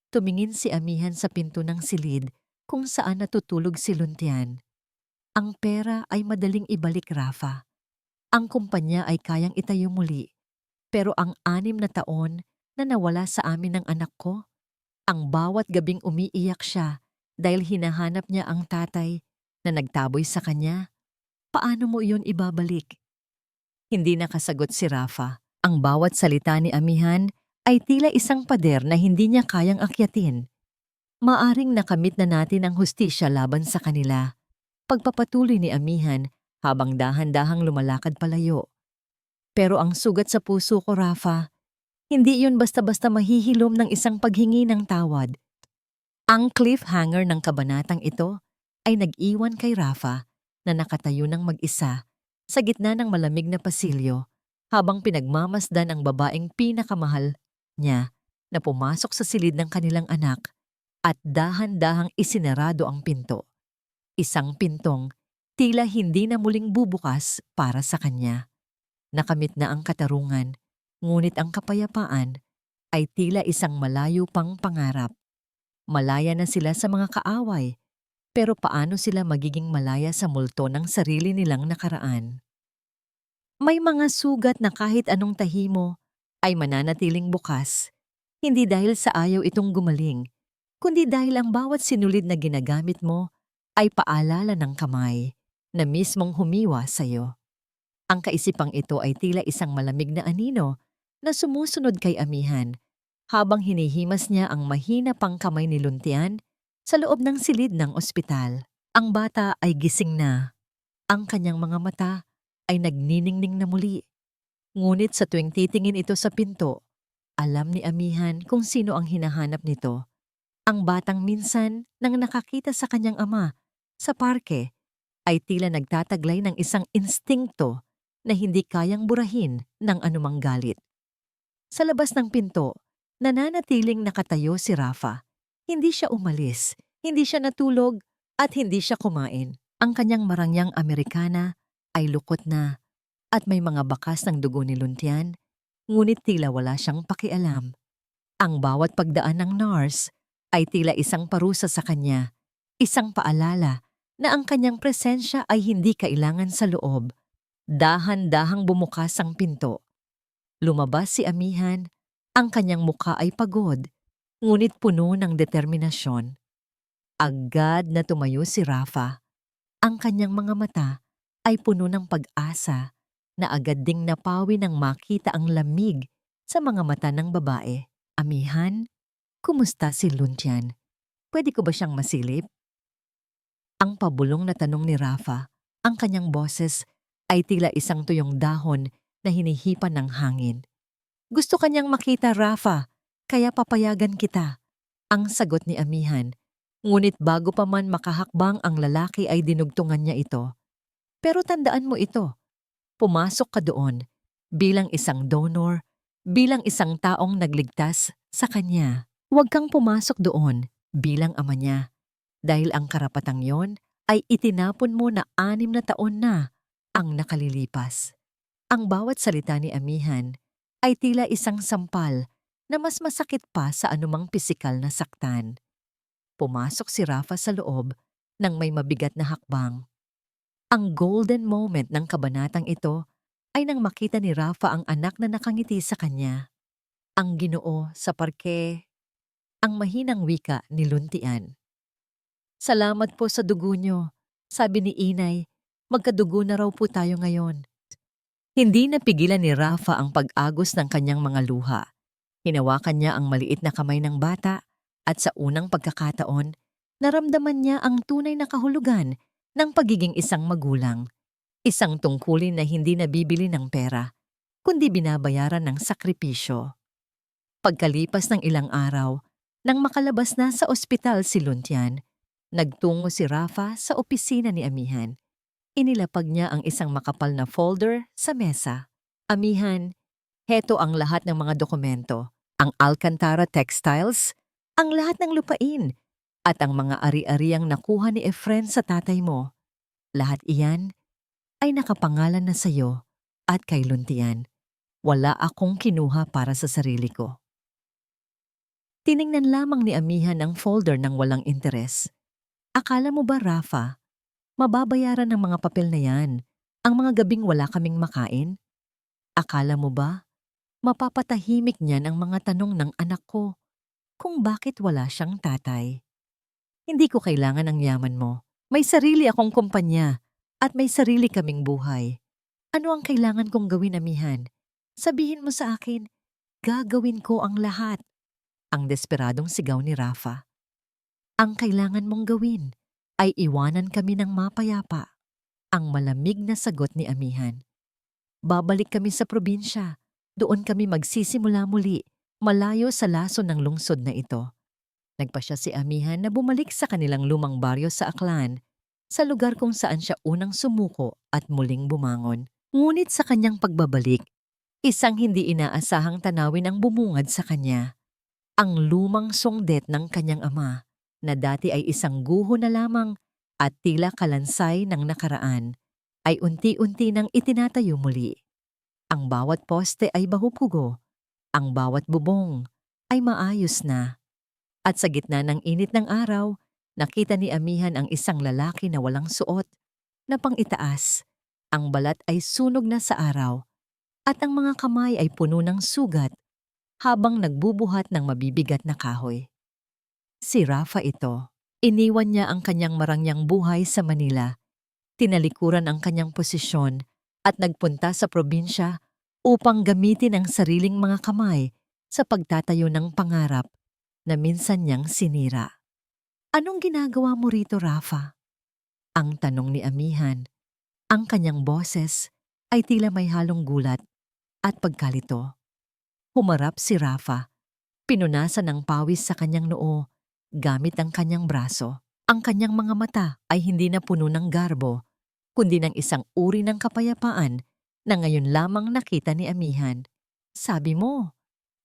Tumingin si Amihan sa pinto ng silid kung saan natutulog si Luntian. Ang pera ay madaling ibalik, Rafa. Ang kumpanya ay kayang itayo muli. Pero ang 6 na taon na nawala sa amin ng anak ko, ang bawat gabing umiiyak siya dahil hinahanap niya ang tatay na nagtaboy sa kanya. Paano mo iyon ibabalik? Hindi nakasagot si Rafa. Ang bawat salita ni Amihan ay tila isang pader na hindi niya kayang akyatin. Maaring nakamit na natin ang hustisya laban sa kanila. Pagpapatuloy ni Amihan habang dahan-dahang lumalakad palayo. Pero ang sugat sa puso ko, Rafa, hindi yun basta-basta mahihilom ng isang paghingi ng tawad. Ang cliffhanger ng kabanatang ito ay nag-iwan kay Rafa na nakatayo ng mag-isa sa gitna ng malamig na pasilyo habang pinagmamasdan ang babaeng pinakamahal niya na pumasok sa silid ng kanilang anak at dahan-dahang isinarado ang pinto. Isang pintong tila hindi na muling bubukas para sa kanya. Nakamit na ang katarungan, ngunit ang kapayapaan ay tila isang malayo pang pangarap. Malaya na sila sa mga kaaway, pero paano sila magiging malaya sa multo ng sarili nilang nakaraan? May mga sugat na kahit anong tahimo ay mananatiling bukas, hindi dahil sa ayaw itong gumaling, kundi dahil ang bawat sinulid na ginagamit mo ay paalala ng kamay na mismong humiwa sa'yo. Ang kaisipang ito ay tila isang malamig na anino na sumusunod kay Amihan habang hinihimas niya ang mahina pang kamay ni Luntian sa loob ng silid ng ospital. Ang bata ay gising na. Ang kanyang mga mata ay nagniningning na muli. Ngunit sa tuwing titingin ito sa pinto, alam ni Amihan kung sino ang hinahanap nito. Ang batang minsan nang nakakita sa kanyang ama sa parke ay tila nagtataglay ng isang instingto na hindi kayang burahin ng anumang galit. Sa labas ng pinto, nananatiling nakatayo si Rafa. Hindi siya umalis, hindi siya natulog, at hindi siya kumain. Ang kanyang marangyang Amerikana ay lukot na at may mga bakas ng dugo ni Luntian, ngunit tila wala siyang pakialam. Ang bawat pagdaan ng nurse ay tila isang parusa sa kanya, isang paalala na ang kanyang presensya ay hindi kailangan sa loob. Dahan-dahang bumukas ang pinto. Lumabas si Amihan, ang kanyang mukha ay pagod, ngunit puno ng determinasyon. Agad na tumayo si Rafa. Ang kanyang mga mata ay puno ng pag-asa na agad ding napawi nang makita ang lamig sa mga mata ng babae. Amihan, kumusta si Luntian? Pwede ko ba siyang masilip? Ang pabulong na tanong ni Rafa, ang kanyang boses ay tila isang tuyong dahon na hinihipan ng hangin. Gusto kanyang makita, Rafa, kaya papayagan kita. Ang sagot ni Amihan. Ngunit bago pa man makahakbang ang lalaki ay dinugtungan niya ito. Pero tandaan mo ito, pumasok ka doon bilang isang donor, bilang isang taong nagligtas sa kanya. Huwag kang pumasok doon bilang ama niya dahil ang karapatang yon ay itinapon mo na 6 na taon na ang nakalilipas. Ang bawat salita ni Amihan ay tila isang sampal na mas masakit pa sa anumang pisikal na saktan. Pumasok si Rafa sa loob ng may mabigat na hakbang. Ang golden moment ng kabanatang ito ay nang makita ni Rafa ang anak na nakangiti sa kanya. Ang Ginoo sa parke, ang mahinang wika ni Luntian. Salamat po sa dugo niyo, sabi ni Inay, magkadugo na raw po tayo ngayon. Hindi napigilan ni Rafa ang pag-agos ng kanyang mga luha. Hinawakan niya ang maliit na kamay ng bata at sa unang pagkakataon, naramdaman niya ang tunay na kahulugan ng pagiging isang magulang. Isang tungkulin na hindi nabibili ng pera, kundi binabayaran ng sakripisyo. Pagkalipas ng ilang araw, nang makalabas na sa ospital si Luntian, nagtungo si Rafa sa opisina ni Amihan. Inilapag niya ang isang makapal na folder sa mesa. Amihan, heto ang lahat ng mga dokumento, ang Alcantara Textiles, ang lahat ng lupain, at ang mga ari-ariang nakuha ni Efren sa tatay mo. Lahat iyan ay nakapangalan na sa iyo at kay Luntian. Wala akong kinuha para sa sarili ko. Tiningnan lamang ni Amihan ang folder ng walang interes. Akala mo ba, Rafa, mababayaran ng mga papel na yan ang mga gabing wala kaming makain? Akala mo ba, mapapatahimik niyan ang mga tanong ng anak ko kung bakit wala siyang tatay? Hindi ko kailangan ng yaman mo. May sarili akong kumpanya at may sarili kaming buhay. Ano ang kailangan kong gawin, Amihan? Sabihin mo sa akin, gagawin ko ang lahat. Ang desperadong sigaw ni Rafa. Ang kailangan mong gawin ay iwanan kami ng mapayapa. Ang malamig na sagot ni Amihan. Babalik kami sa probinsya. Doon kami magsisimula muli, malayo sa laso ng lungsod na ito. Nagpasya si Amihan na bumalik sa kanilang lumang baryo sa Aklan, sa lugar kung saan siya unang sumuko at muling bumangon. Ngunit sa kanyang pagbabalik, isang hindi inaasahang tanawin ang bumungad sa kanya. Ang lumang songdet ng kanyang ama, na dati ay isang guho na lamang at tila kalansay ng nakaraan, ay unti-unti nang itinatayo muli. Ang bawat poste ay bahupugo, ang bawat bubong ay maayos na. At sa gitna ng init ng araw, nakita ni Amihan ang isang lalaki na walang suot, na pang-itaas. Ang balat ay sunog na sa araw, at ang mga kamay ay puno ng sugat habang nagbubuhat ng mabibigat na kahoy. Si Rafa ito. Iniwan niya ang kanyang marangyang buhay sa Manila, tinalikuran ang kanyang posisyon at nagpunta sa probinsya upang gamitin ang sariling mga kamay sa pagtatayo ng pangarap na minsan niyang sinira. Anong ginagawa mo rito, Rafa? Ang tanong ni Amihan. Ang kanyang boses ay tila may halong gulat at pagkalito. Humarap si Rafa. Pinunasan ng pawis sa kanyang noo gamit ang kanyang braso. Ang kanyang mga mata ay hindi na puno ng garbo, kundi ng isang uri ng kapayapaan na ngayon lamang nakita ni Amihan. Sabi mo,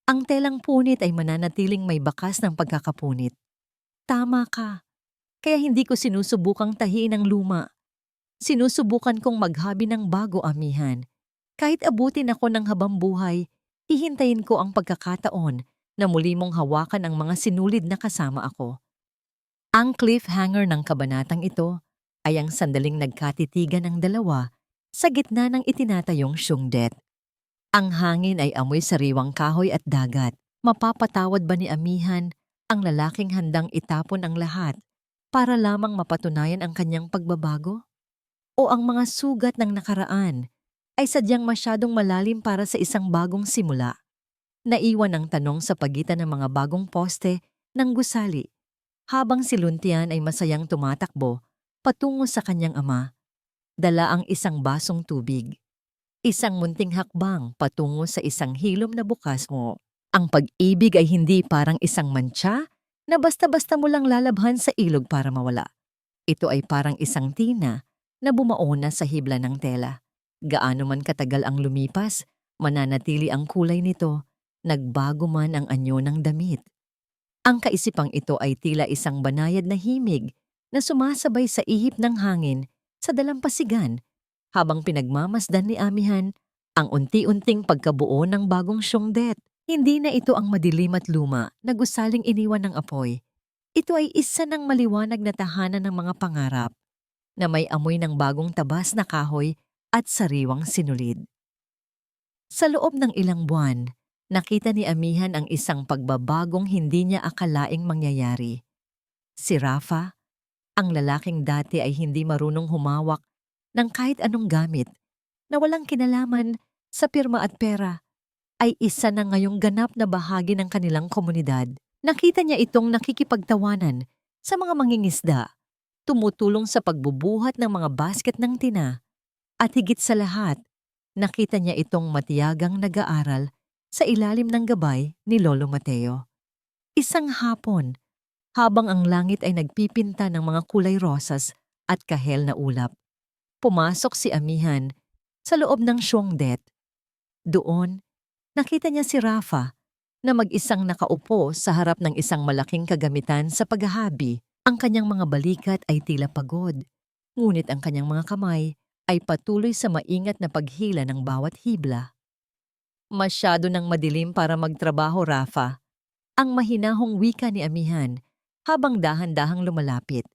ang telang punit ay mananatiling may bakas ng pagkakapunit. Tama ka. Kaya hindi ko sinusubukang tahiin ang luma. Sinusubukan kong maghabi ng bago, Amihan. Kahit abutin ako ng habang buhay, hihintayin ko ang pagkakataon na muli mong hawakan ang mga sinulid na kasama ako. Ang cliffhanger ng kabanatang ito ay ang sandaling nagkatitigan ng dalawa sa gitna ng itinatayong syungdet. Ang hangin ay amoy sariwang kahoy at dagat. Mapapatawad ba ni Amihan ang lalaking handang itapon ang lahat para lamang mapatunayan ang kanyang pagbabago? O ang mga sugat ng nakaraan ay sadyang masyadong malalim para sa isang bagong simula? Naiwan ang tanong sa pagitan ng mga bagong poste ng gusali, habang si Luntian ay masayang tumatakbo patungo sa kanyang ama, dala ang isang basong tubig. Isang munting hakbang patungo sa isang hilom na bukas mo. Ang pag-ibig ay hindi parang isang mantsa na basta-basta mo lang lalabhan sa ilog para mawala. Ito ay parang isang tina na bumaona sa hibla ng tela. Gaano man katagal ang lumipas, mananatili ang kulay nito, nagbago man ang anyo ng damit. Ang kaisipang ito ay tila isang banayad na himig na sumasabay sa ihip ng hangin sa dalampasigan habang pinagmamasdan ni Amihan ang unti-unting pagkabuo ng bagong syongdet. Hindi na ito ang madilim at luma na gusaling iniwan ng apoy. Ito ay isa ng maliwanag na tahanan ng mga pangarap na may amoy ng bagong tabas na kahoy at sariwang sinulid. Sa loob ng ilang buwan, nakita ni Amihan ang isang pagbabagong hindi niya akalaing mangyayari. Si Rafa, ang lalaking dati ay hindi marunong humawak ng kahit anong gamit na walang kinalaman sa pirma at pera, ay isa na ngayong ganap na bahagi ng kanilang komunidad. Nakita niya itong nakikipagtawanan sa mga mangingisda, tumutulong sa pagbubuhat ng mga basket ng tina, at higit sa lahat, nakita niya itong matiyagang nag-aaral sa ilalim ng gabay ni Lolo Mateo. Isang hapon, habang ang langit ay nagpipinta ng mga kulay rosas at kahel na ulap, pumasok si Amihan sa loob ng syongdet. Doon, nakita niya si Rafa na mag-isang nakaupo sa harap ng isang malaking kagamitan sa paghahabi. Ang kanyang mga balikat ay tila pagod, ngunit ang kanyang mga kamay ay patuloy sa maingat na paghila ng bawat hibla. Masyado nang madilim para magtrabaho, Rafa, ang mahinahong wika ni Amihan habang dahan-dahang lumalapit.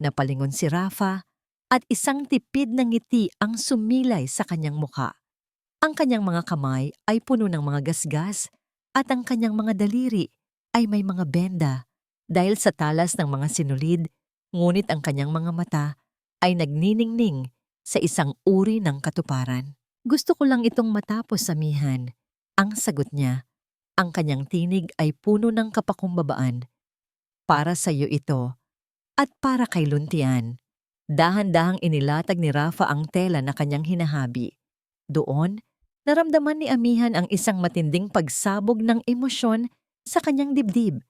Napalingon si Rafa at isang tipid na ngiti ang sumilay sa kanyang mukha. Ang kanyang mga kamay ay puno ng mga gasgas at ang kanyang mga daliri ay may mga benda dahil sa talas ng mga sinulid, ngunit ang kanyang mga mata ay nagniningning sa isang uri ng katuparan. Gusto ko lang itong matapos, Amihan. Ang sagot niya, ang kanyang tinig ay puno ng kapakumbabaan. Para sa iyo ito at para kay Luntian. Dahan-dahang inilatag ni Rafa ang tela na kanyang hinahabi. Doon, naramdaman ni Amihan ang isang matinding pagsabog ng emosyon sa kanyang dibdib.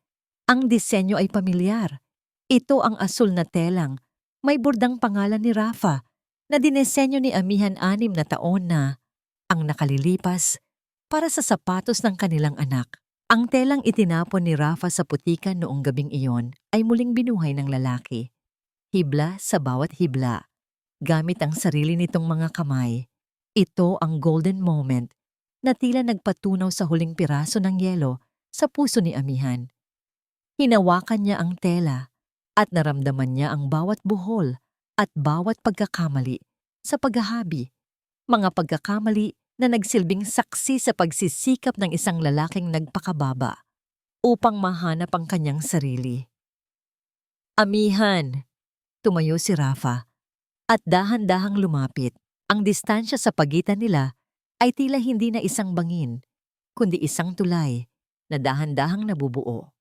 Ang disenyo ay pamilyar. Ito ang asul na telang may bordang pangalan ni Rafa na dinesenyo ni Amihan 6 na taon na ang nakalilipas para sa sapatos ng kanilang anak. Ang telang itinapon ni Rafa sa putikan noong gabing iyon ay muling binuhay ng lalaki. Hibla sa bawat hibla, gamit ang sarili nitong mga kamay. Ito ang golden moment na tila nagpatunaw sa huling piraso ng yelo sa puso ni Amihan. Hinawakan niya ang tela at naramdaman niya ang bawat buhol at bawat pagkakamali sa paghahabi. Mga pagkakamali na nagsilbing saksi sa pagsisikap ng isang lalaking nagpakababa upang mahanap ang kanyang sarili. Amihan! Tumayo si Rafa at dahan-dahang lumapit. Ang distansya sa pagitan nila ay tila hindi na isang bangin, kundi isang tulay na dahan-dahang nabubuo.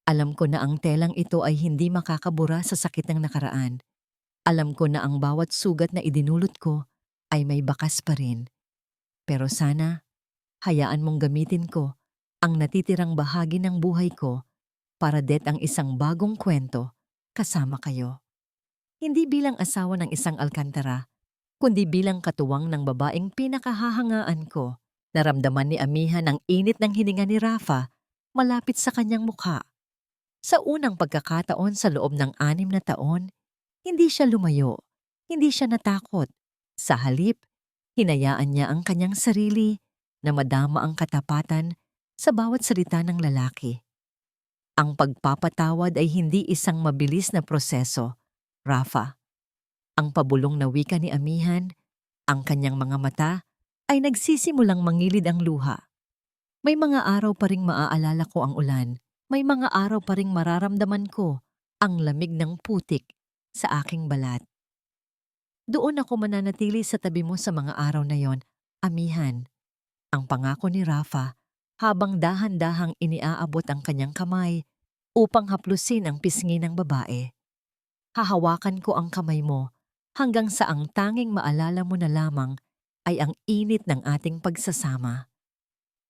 Alam ko na ang telang ito ay hindi makakabura sa sakit ng nakaraan. Alam ko na ang bawat sugat na idinulot ko ay may bakas pa rin. Pero sana, hayaan mong gamitin ko ang natitirang bahagi ng buhay ko para ang isang bagong kwento kasama kayo. Hindi bilang asawa ng isang Alcantara, kundi bilang katuwang ng babaeng pinakahahangaan ko. Naramdaman ni Amihan ang init ng hininga ni Rafa malapit sa kanyang mukha. Sa unang pagkakataon sa loob ng 6 na taon, hindi siya lumayo, hindi siya natakot. Sa halip, hinayaan niya ang kanyang sarili na madama ang katapatan sa bawat salita ng lalaki. Ang pagpapatawad ay hindi isang mabilis na proseso, Rafa. Ang pabulong na wika ni Amihan, ang kanyang mga mata, ay nagsisimulang mangilid ang luha. May mga araw pa ring maaalala ko ang ulan. May mga araw pa ring mararamdaman ko ang lamig ng putik sa aking balat. Doon ako mananatili sa tabi mo sa mga araw na yon, Amihan. Ang pangako ni Rafa habang dahan-dahang iniaabot ang kanyang kamay upang haplusin ang pisngi ng babae. Hahawakan ko ang kamay mo hanggang sa ang tanging maalala mo na lamang ay ang init ng ating pagsasama.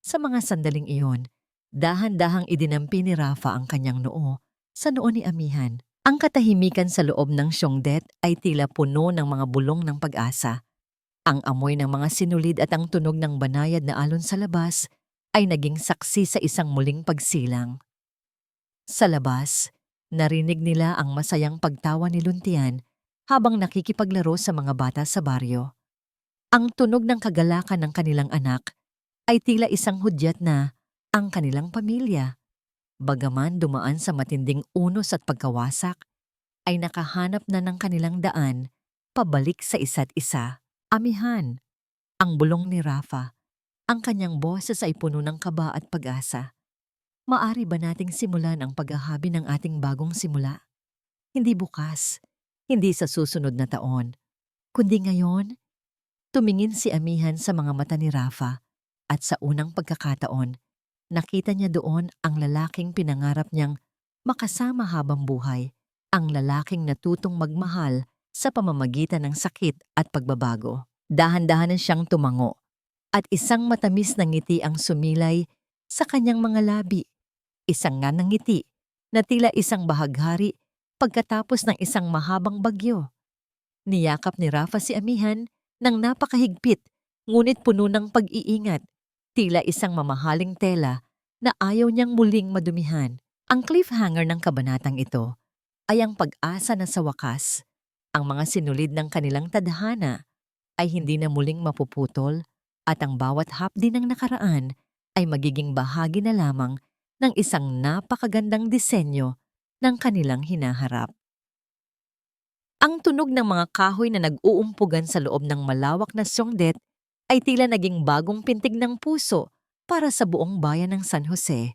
Sa mga sandaling iyon, dahan-dahang idinampi ni Rafa ang kanyang noo sa noo ni Amihan. Ang katahimikan sa loob ng Syongdet ay tila puno ng mga bulong ng pag-asa. Ang amoy ng mga sinulid at ang tunog ng banayad na alon sa labas ay naging saksi sa isang muling pagsilang. Sa labas, narinig nila ang masayang pagtawa ni Luntian habang nakikipaglaro sa mga bata sa baryo. Ang tunog ng kagalakan ng kanilang anak ay tila isang hudyat na ang kanilang pamilya, bagaman dumaan sa matinding unos at pagkawasak, ay nakahanap na ng kanilang daan pabalik sa isa't isa. Amihan, ang bulong ni Rafa, ang kanyang boses ay puno ng kaba at pag-asa. Maari ba nating simulan ang paghahabi ng ating bagong simula? Hindi bukas, hindi sa susunod na taon, kundi ngayon. Tumingin si Amihan sa mga mata ni Rafa at sa unang pagkakataon, nakita niya doon ang lalaking pinangarap niyang makasama habang buhay, ang lalaking natutong magmahal sa pamamagitan ng sakit at pagbabago. Dahan-dahanan siyang tumango at isang matamis na ngiti ang sumilay sa kanyang mga labi. Isang nga ng ngiti na tila isang bahaghari pagkatapos ng isang mahabang bagyo. Niyakap ni Rafa si Amihan ng napakahigpit ngunit puno ng pag-iingat, tila isang mamahaling tela na ayaw niyang muling madumihan. Ang cliffhanger ng kabanatang ito ay ang pag-asa na sa wakas, ang mga sinulid ng kanilang tadhana ay hindi na muling mapuputol at ang bawat hapdi ng nakaraan ay magiging bahagi na lamang ng isang napakagandang disenyo ng kanilang hinaharap. Ang tunog ng mga kahoy na nag-uumpugan sa loob ng malawak na Syongdet ay tila naging bagong pintig ng puso para sa buong bayan ng San Jose.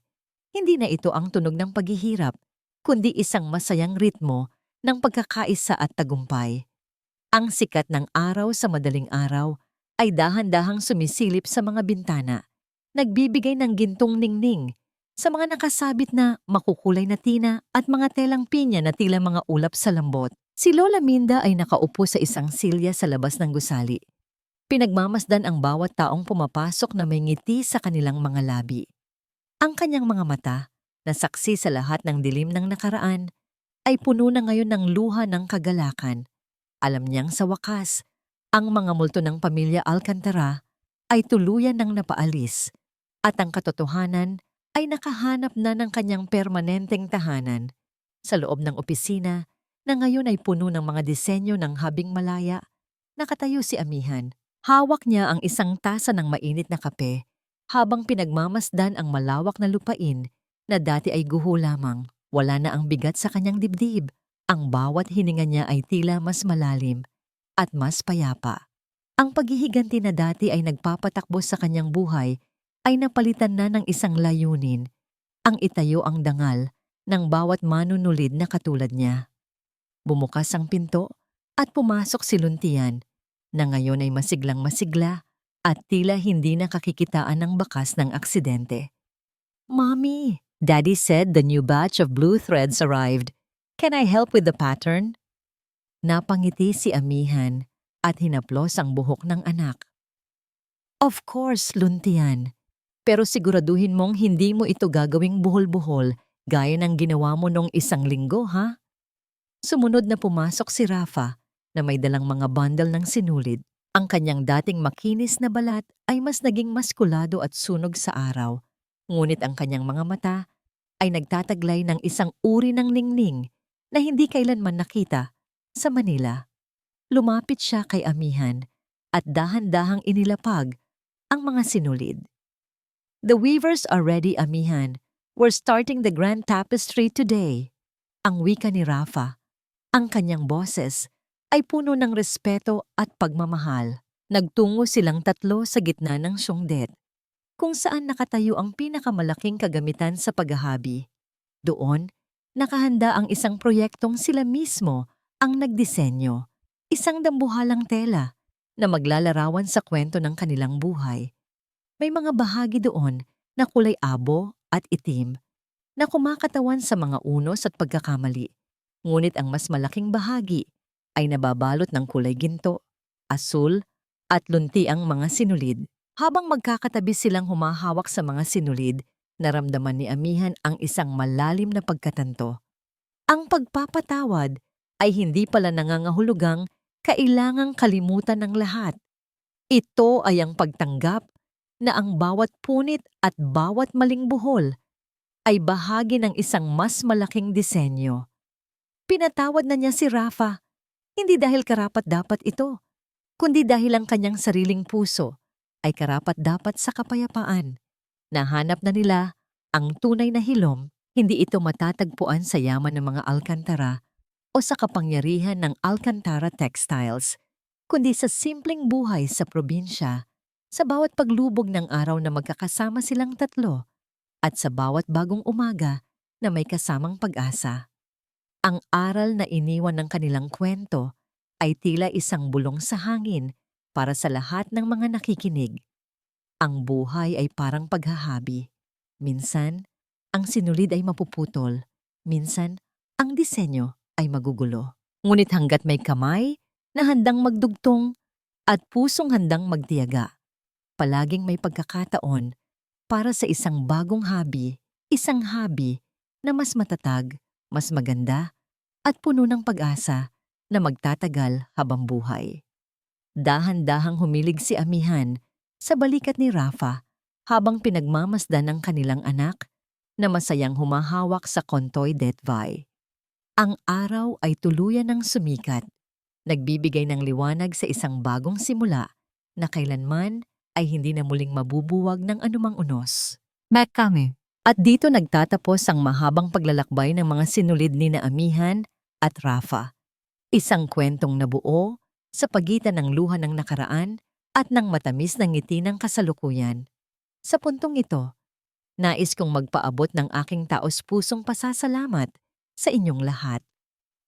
Hindi na ito ang tunog ng paghihirap, kundi isang masayang ritmo ng pagkakaisa at tagumpay. Ang sikat ng araw sa madaling araw ay dahan-dahang sumisilip sa mga bintana, nagbibigay ng gintong ningning sa mga nakasabit na makukulay na tina at mga telang pinya na tila mga ulap sa lambot. Si Lola Minda ay nakaupo sa isang silya sa labas ng gusali. Pinagmamasdan ang bawat taong pumapasok na may ngiti sa kanilang mga labi. Ang kanyang mga mata, na saksi sa lahat ng dilim ng nakaraan, ay puno na ngayon ng luha ng kagalakan. Alam niyang sa wakas, ang mga multo ng pamilya Alcantara ay tuluyan ng napaalis at ang katotohanan ay nakahanap na ng kanyang permanenteng tahanan sa loob ng opisina na ngayon ay puno ng mga disenyo ng habing malaya. Nakatayo si Amihan. Hawak niya ang isang tasa ng mainit na kape habang pinagmamasdan ang malawak na lupain na dati ay guho lamang. Wala na ang bigat sa kanyang dibdib. Ang bawat hininga niya ay tila mas malalim at mas payapa. Ang paghihiganti na dati ay nagpapatakbo sa kanyang buhay ay napalitan na ng isang layunin, ang itayo ang dangal ng bawat manunulid na katulad niya. Bumukas ang pinto at pumasok si Luntian, na ngayon ay masiglang-masigla at tila hindi nakakikitaan ng bakas ng aksidente. "Mommy," Daddy said the new batch of blue threads arrived. "Can I help with the pattern?" Napangiti si Amihan at hinaplos ang buhok ng anak. "Of course, Luntian. Pero siguraduhin mong hindi mo ito gagawing buhol-buhol gaya ng ginawa mo nung isang linggo, ha?" Sumunod na pumasok si Rafa na may dalang mga bundle ng sinulid. Ang kanyang dating makinis na balat ay mas naging maskulado at sunog sa araw. Ngunit ang kanyang mga mata ay nagtataglay ng isang uri ng ningning na hindi kailanman nakita sa Manila. Lumapit siya kay Amihan at dahan-dahang inilapag ang mga sinulid. "The weavers are ready, Amihan. We're starting the grand tapestry today." Ang wika ni Rafa, ang kanyang boses, ay puno ng respeto at pagmamahal. Nagtungo silang tatlo sa gitna ng Syongdet, kung saan nakatayo ang pinakamalaking kagamitan sa paghahabi. Doon, nakahanda ang isang proyektong sila mismo ang nagdisenyo. Isang dambuhalang tela na maglalarawan sa kwento ng kanilang buhay. May mga bahagi doon na kulay abo at itim na kumakatawan sa mga unos at pagkakamali. Ngunit ang mas malaking bahagi ay nababalot ng kulay ginto, asul, at lunti ang mga sinulid. Habang magkakatabi silang humahawak sa mga sinulid, naramdaman ni Amihan ang isang malalim na pagkatanto. Ang pagpapatawad ay hindi pala nangangahulugang kailangang kalimutan ng lahat. Ito ay ang pagtanggap na ang bawat punit at bawat maling buhol ay bahagi ng isang mas malaking disenyo. Pinatawad na niya si Rafa, hindi dahil karapat-dapat ito, kundi dahil ang kanyang sariling puso ay karapat-dapat sa kapayapaan. Nahanap na nila ang tunay na hilom, hindi ito matatagpuan sa yaman ng mga Alcantara o sa kapangyarihan ng Alcantara Textiles, kundi sa simpleng buhay sa probinsya, sa bawat paglubog ng araw na magkakasama silang tatlo, at sa bawat bagong umaga na may kasamang pag-asa. Ang aral na iniwan ng kanilang kwento ay tila isang bulong sa hangin para sa lahat ng mga nakikinig. Ang buhay ay parang paghahabi. Minsan, ang sinulid ay mapuputol. Minsan, ang disenyo ay magugulo. Ngunit hanggat may kamay na handang magdugtong at pusong handang magtiyaga, palaging may pagkakataon para sa isang habi na mas matatag, mas maganda, at puno ng pag-asa na magtatagal habang buhay. Dahan-dahang humilig si Amihan sa balikat ni Rafa habang pinagmamasdan ng kanilang anak na masayang humahawak sa kontoy detvay. Ang araw ay tuluyan ng sumikat, nagbibigay ng liwanag sa isang bagong simula na kailanman ay hindi na muling mabubuwag ng anumang unos. Back kami. At dito nagtatapos ang mahabang paglalakbay ng mga sinulid ni na Amihan at Rafa. Isang kwentong nabuo sa pagitan ng luha ng nakaraan at ng matamis na ngiti ng kasalukuyan. Sa puntong ito, nais kong magpaabot ng aking taos-pusong pasasalamat sa inyong lahat.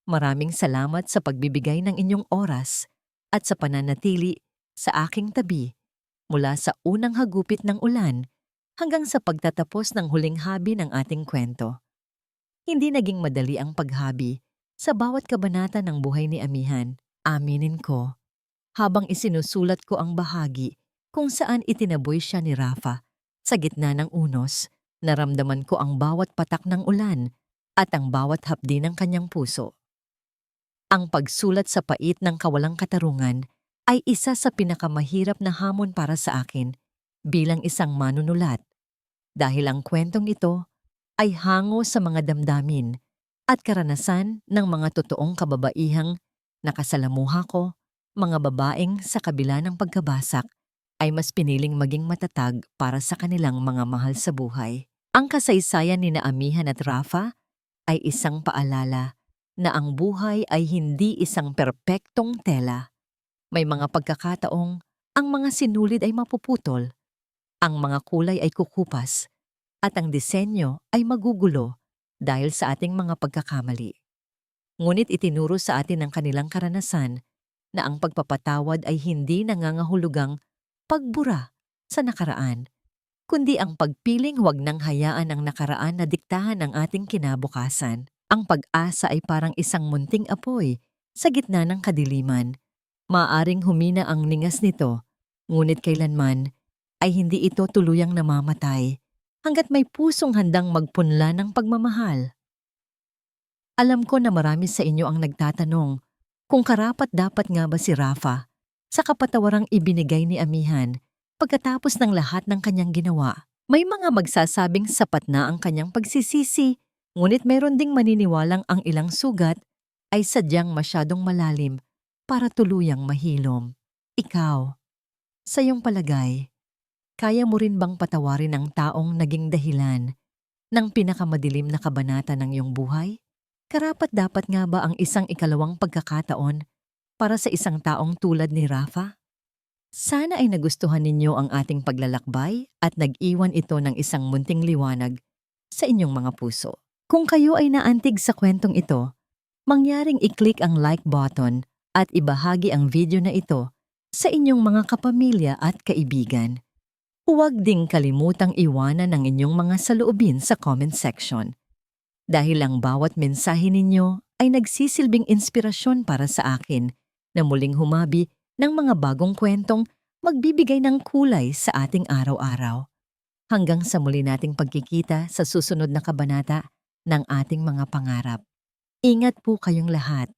Maraming salamat sa pagbibigay ng inyong oras at sa pananatili sa aking tabi mula sa unang hagupit ng ulan hanggang sa pagtatapos ng huling habi ng ating kwento. Hindi naging madali ang paghabi sa bawat kabanata ng buhay ni Amihan. Aminin ko, habang isinusulat ko ang bahagi kung saan itinaboy siya ni Rafa, sa gitna ng unos, naramdaman ko ang bawat patak ng ulan at ang bawat hapdi ng kanyang puso. Ang pagsulat sa pait ng kawalang katarungan ay isa sa pinakamahirap na hamon para sa akin bilang isang manunulat, dahil ang kwentong ito ay hango sa mga damdamin at karanasan ng mga totoong kababaihang nakasalamuha ko. Mga babaeng sa kabila ng pagkabasak ay mas piniling maging matatag para sa kanilang mga mahal sa buhay. Ang kasaysayan ni na Amihan at Rafa ay isang paalala na ang buhay ay hindi isang perpektong tela. May mga pagkakataong ang mga sinulid ay mapuputol, ang mga kulay ay kukupas, at ang disenyo ay magugulo dahil sa ating mga pagkakamali. Ngunit itinuro sa atin ng kanilang karanasan na ang pagpapatawad ay hindi nangangahulugang pagbura sa nakaraan, kundi ang pagpiling huwag nang hayaan ang nakaraan na diktahan ang ating kinabukasan. Ang pag-asa ay parang isang munting apoy sa gitna ng kadiliman. Maaring humina ang ningas nito, ngunit kailanman ay hindi ito tuluyang namamatay hanggat may pusong handang magpunla ng pagmamahal. Alam ko na marami sa inyo ang nagtatanong kung karapat-dapat nga ba si Rafa sa kapatawarang ibinigay ni Amihan pagkatapos ng lahat ng kanyang ginawa. May mga magsasabing sapat na ang kanyang pagsisisi, ngunit mayroon ding maniniwalang ang ilang sugat ay sadyang masyadong malalim para tuluyang mahilom. Ikaw, sa iyong palagay, kaya mo rin bang patawarin ang taong naging dahilan ng pinakamadilim na kabanata ng iyong buhay? Karapat-dapat nga ba ang isang ikalawang pagkakataon para sa isang taong tulad ni Rafa? Sana ay nagustuhan ninyo ang ating paglalakbay at nag-iwan ito ng isang munting liwanag sa inyong mga puso. Kung kayo ay naantig sa kwentong ito, mangyaring i-click ang like button at ibahagi ang video na ito sa inyong mga kapamilya at kaibigan. Huwag ding kalimutang iwanan ang inyong mga saloobin sa comment section. dahil ang bawat mensahe ninyo ay nagsisilbing inspirasyon para sa akin na muling humabi ng mga bagong kwentong magbibigay ng kulay sa ating araw-araw. Hanggang sa muli nating pagkikita sa susunod na kabanata ng ating mga pangarap. Ingat po kayong lahat.